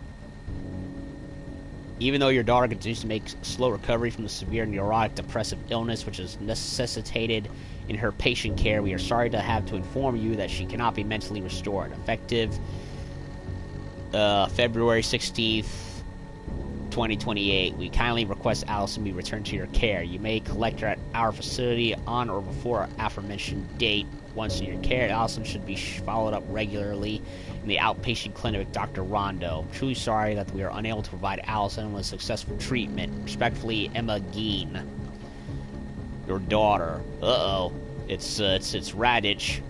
even though your daughter continues to make slow recovery from the severe neurotic depressive illness which is necessitated in her patient care, we are sorry to have to inform you that she cannot be mentally restored. Effective February 16th, 2028. We kindly request Allison be returned to your care. You may collect her at our facility on or before our aforementioned date. Once in your care, Allison should be followed up regularly in the outpatient clinic with Dr. Rondo. I'm truly sorry that we are unable to provide Allison with successful treatment. Respectfully, Emma Geen. Your daughter. Uh-oh. It's Radich.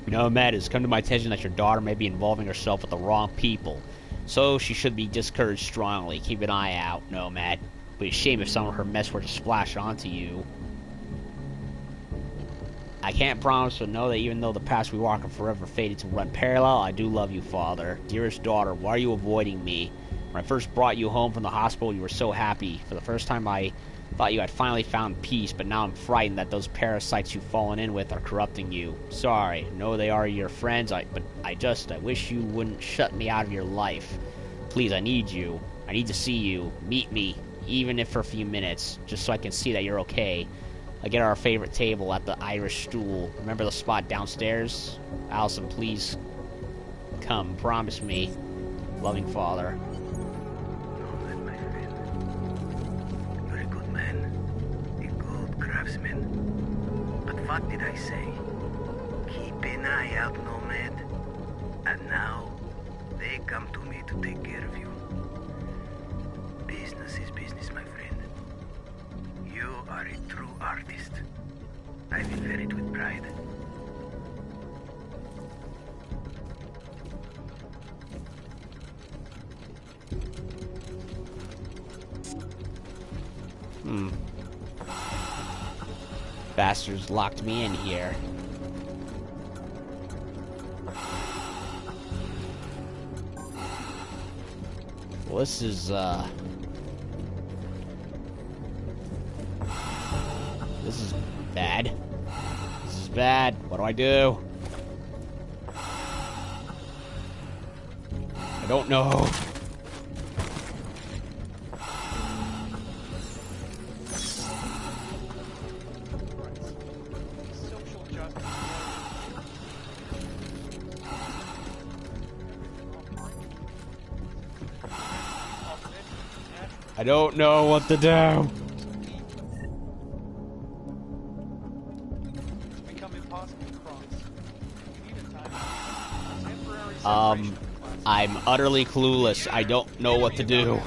Nomad, it's come to my attention that your daughter may be involving herself with the wrong people. So she should be discouraged strongly. Keep an eye out, Nomad. It would be a shame if some of her mess were to splash onto you. I can't promise, but know that even though the paths we walk are forever fated to run parallel, I do love you, Father. Dearest daughter, why are you avoiding me? When I first brought you home from the hospital, you were so happy. For the first time, I thought you had finally found peace, but now I'm frightened that those parasites you've fallen in with are corrupting you. Sorry, I know they are your friends, but I wish you wouldn't shut me out of your life. Please, I need you. I need to see you. Meet me, even if for a few minutes, just so I can see that you're okay. I get our favorite table at the Irish Stool. Remember the spot downstairs? Allison, please come. Promise me. Loving Father. Nomad, my friend. You're a good man. A good craftsman. But what did I say? Keep an eye out, Nomad. And now, they come to me to take care of you. Business is business, my friend. You are a true artist. I will wear it with pride. Bastards locked me in here. Well, this is, this is bad. This is bad. What do I do? I don't know. I don't know what to do. I'm utterly clueless. I don't know what to do.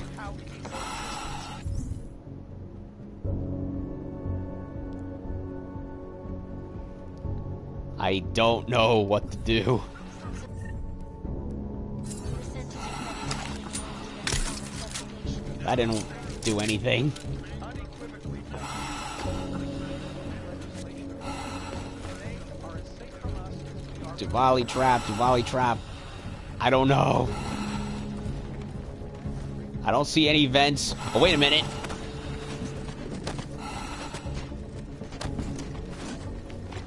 I don't know what to do. I didn't do anything. Diwali trap, Diwali trap. I don't know. I don't see any vents. Oh, wait a minute.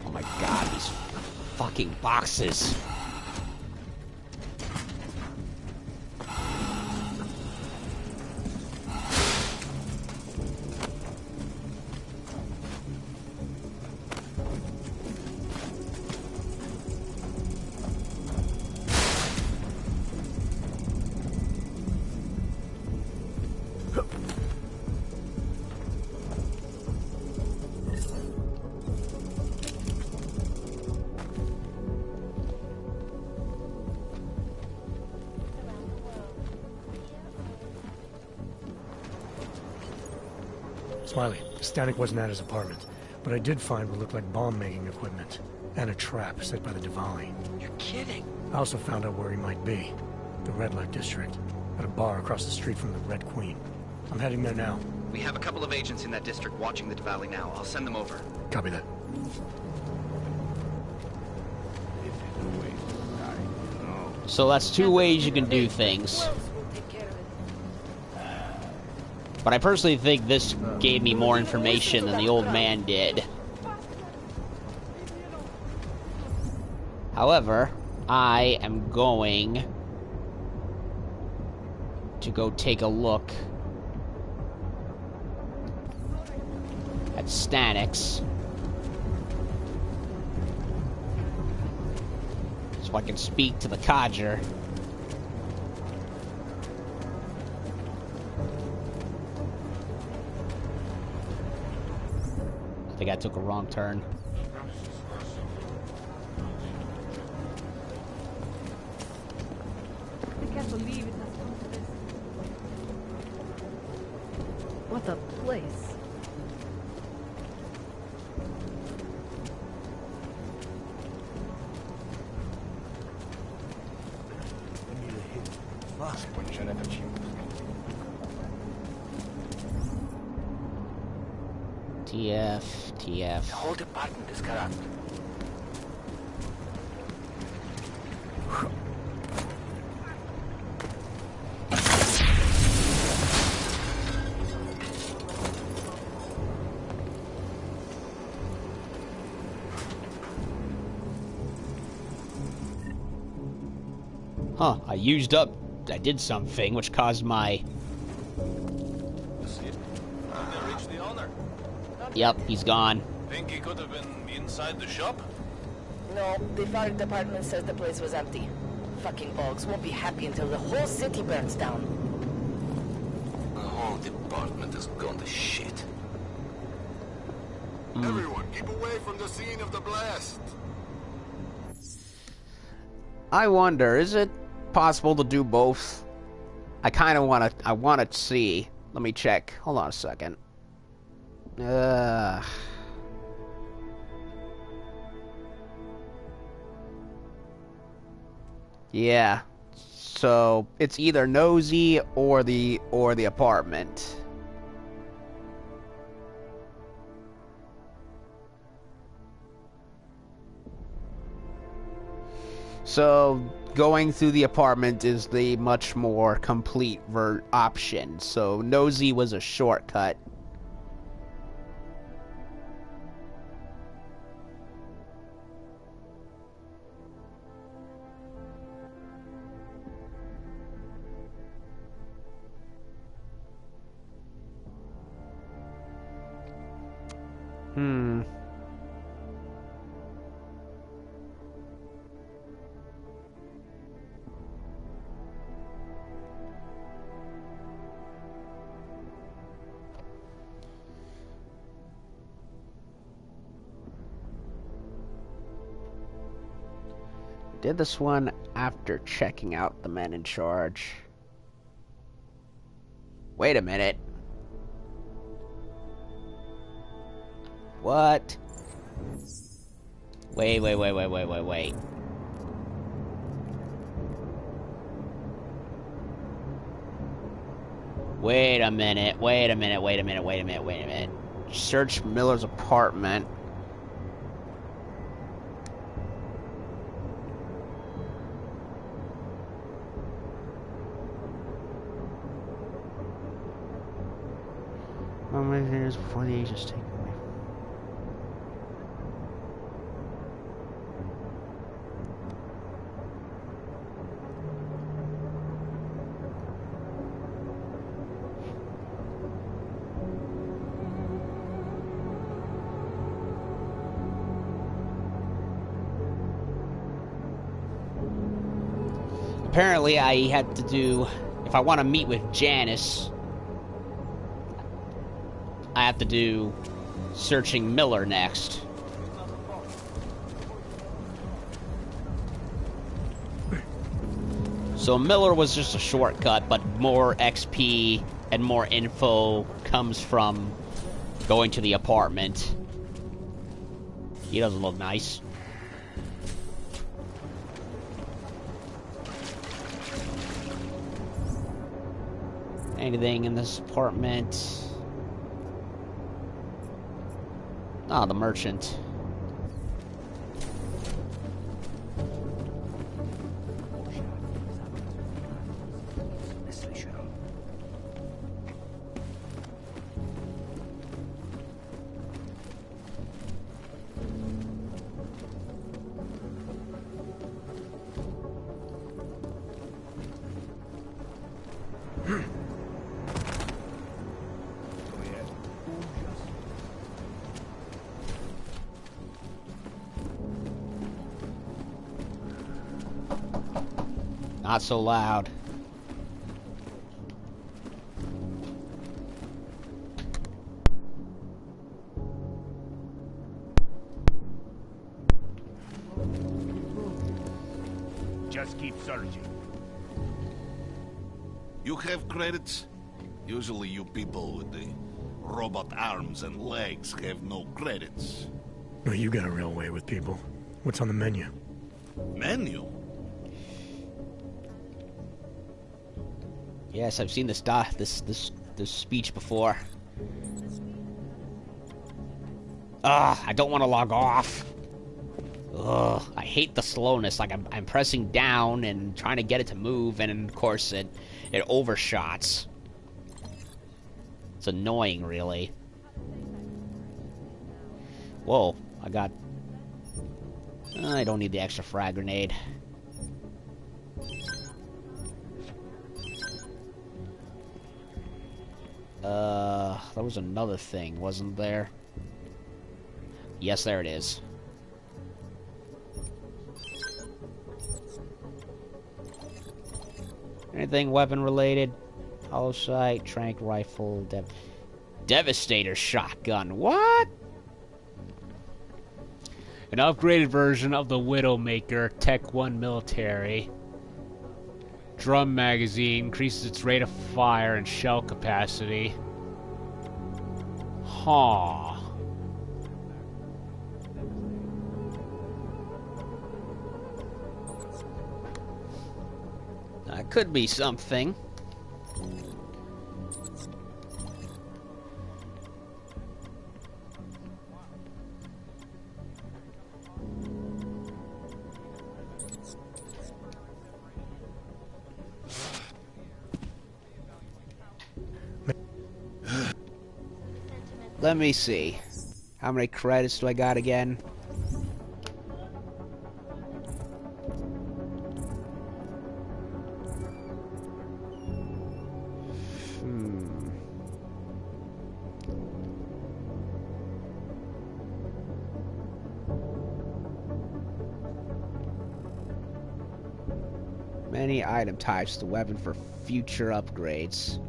Oh my god, these fucking boxes. Smiley, Stanek wasn't at his apartment, but I did find what looked like bomb-making equipment, and a trap set by the Diwali. You're kidding. I also found out where he might be, the Red Light District, at a bar across the street from the Red Queen. I'm heading there now. We have a couple of agents in that district watching the Diwali now. I'll send them over. Copy that. So that's two ways you can do things. But I personally think this gave me more information than the old man did. However, I am going to go take a look at Stanek's so I can speak to the codger. I think I took a wrong turn. I can't believe it has come to this. What a place. TF. The whole department is corrupt. Huh, I did something which caused my... Yep, he's gone. Think he could have been inside the shop? No, the fire department says the place was empty. Fucking Bogs won't be happy until the whole city burns down. The whole department has gone to shit. Everyone, keep away from the scene of the blast. I wonder, is it possible to do both? I kind of want to see. Let me check. Hold on a second. Yeah. So it's either Nosy or the apartment. So going through the apartment is the much more complete option. So Nosy was a shortcut. Did this one after checking out the men in charge. Wait a minute. What? Wait. Wait a minute. Search Miller's apartment. How many years before the age is taken away? Apparently, I had to do, if I want to meet with Janice, I have to do searching Miller next. So Miller was just a shortcut, but more XP and more info comes from going to the apartment. He doesn't look nice. Anything in this apartment? Ah, the merchant. Not so loud. Just keep searching. You have credits? Usually you people with the robot arms and legs have no credits. No, you got a real way with people. What's on the menu? Menu? Yes, I've seen this speech before. I don't want to log off. Ugh, I hate the slowness. Like I'm pressing down and trying to get it to move, and of course it overshots. It's annoying, really. Whoa, I don't need the extra frag grenade. There was another thing, wasn't there? Yes, there it is. Anything weapon related? Hollow sight, trank rifle, Devastator shotgun. What? An upgraded version of the Widowmaker Tech 1 military. Drum magazine increases its rate of fire and shell capacity. Huh. That could be something. Let me see. How many credits do I got again? Many item types, the weapon for future upgrades.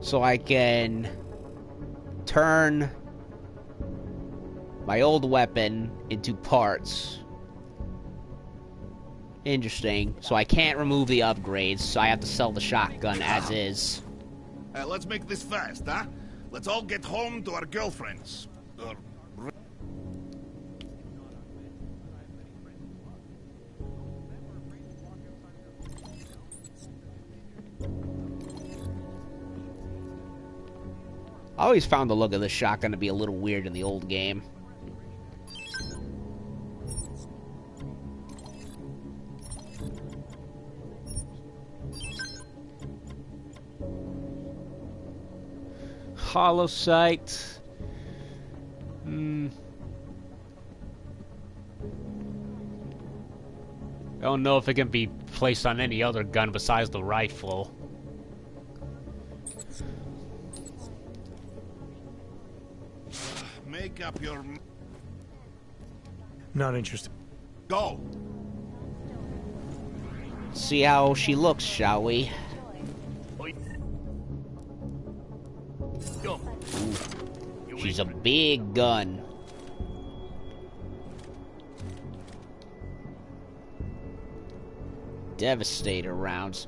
So I can turn my old weapon into parts. Interesting. So I can't remove the upgrades, so I have to sell the shotgun as is. Let's make this fast, huh? Let's all get home to our girlfriends. I always found the look of this shotgun to be a little weird in the old game. Hollow sight. I don't know if it can be placed on any other gun besides the rifle. Make up your... Not interested. Go! See how she looks, shall we? Ooh. She's a big gun. Devastator rounds.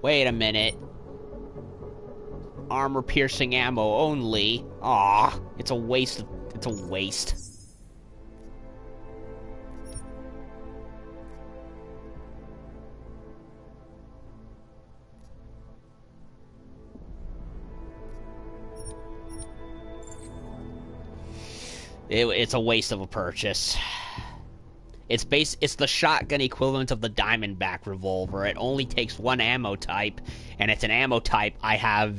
Wait a minute. Armor-piercing ammo only. Aw, it's a waste. It's a waste. It's a waste of a purchase. It's the shotgun equivalent of the Diamondback revolver. It only takes one ammo type, and it's an ammo type I have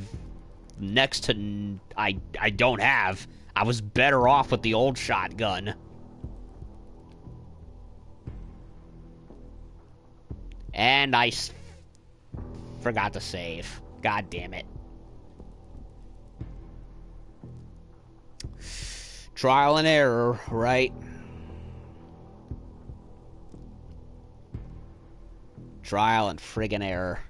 next to I don't have. I was better off with the old shotgun. And I forgot to save. God damn it. Trial and error, right? Trial and friggin' error.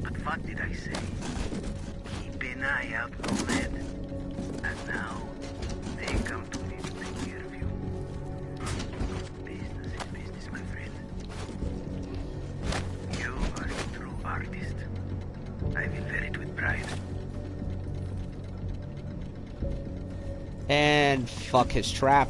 But what did I say? Keep an eye out, nomad. And now, they come to me to take care of you. Business is business, my friend. You are a true artist. I will wear it with pride. And fuck his trap.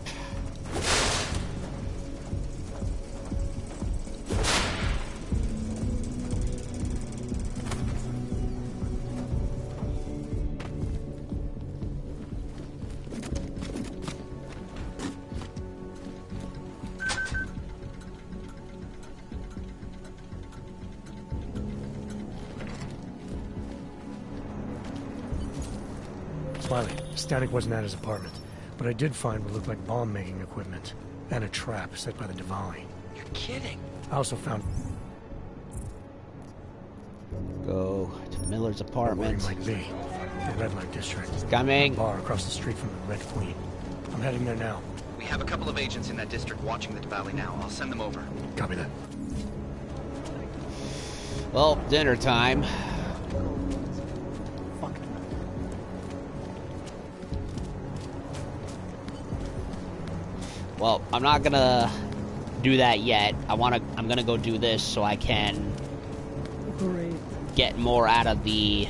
Smiley, Stanek wasn't at his apartment, but I did find what looked like bomb-making equipment and a trap set by the Diwali. You're kidding. I also found... Go to Miller's apartment. Where he might be. The red light district. Coming. A bar across the street from the Red Queen. I'm heading there now. We have a couple of agents in that district watching the Diwali now. I'll send them over. Copy that. Well, dinner time. Well, I'm not gonna do that yet. I'm gonna go do this so I can get more out of the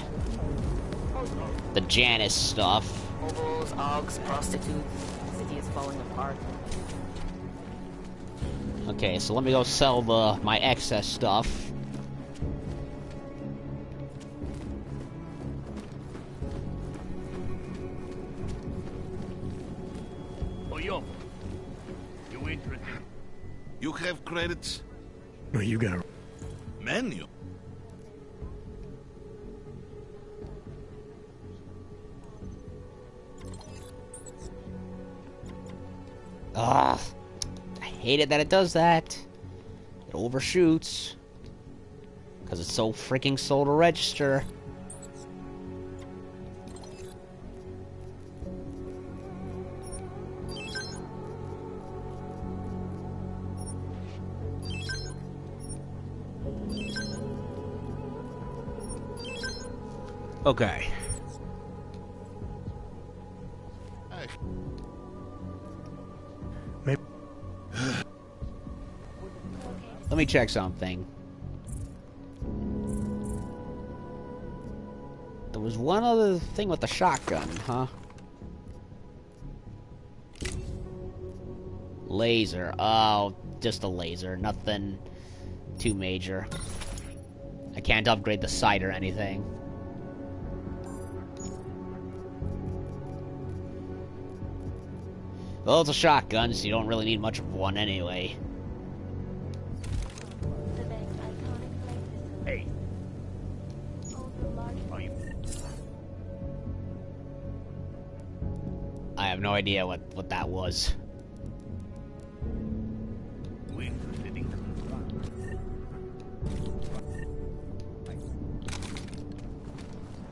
Janice stuff. Hobos, augs, prostitutes. The city is falling apart. Okay, so let me go sell my excess stuff. Oh, yo. You interested? You have credits? No, you got it. Menu? Ah, I hate it that it does that. It overshoots. Because it's so freaking slow to register. Okay. Maybe. Let me check something. There was one other thing with the shotgun, huh? Laser. Oh, just a laser. Nothing too major. I can't upgrade the sight or anything. Well, it's a shotgun, so you don't really need much of one anyway. Hey. I have no idea what that was.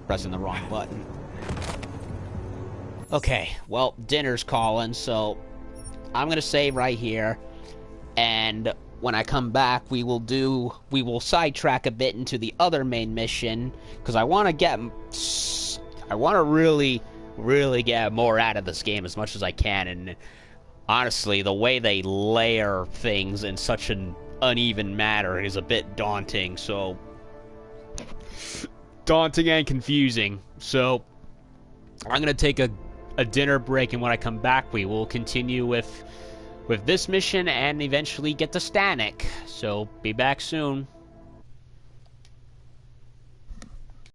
Pressing the wrong button. Okay, well, dinner's calling, so I'm gonna save right here, and when I come back, we will sidetrack a bit into the other main mission, because I want to really get more out of this game as much as I can, and honestly, the way they layer things in such an uneven manner is a bit daunting, so daunting and confusing, so I'm gonna take a dinner break, and when I come back, we will continue with this mission and eventually get to Stanek. So be back soon.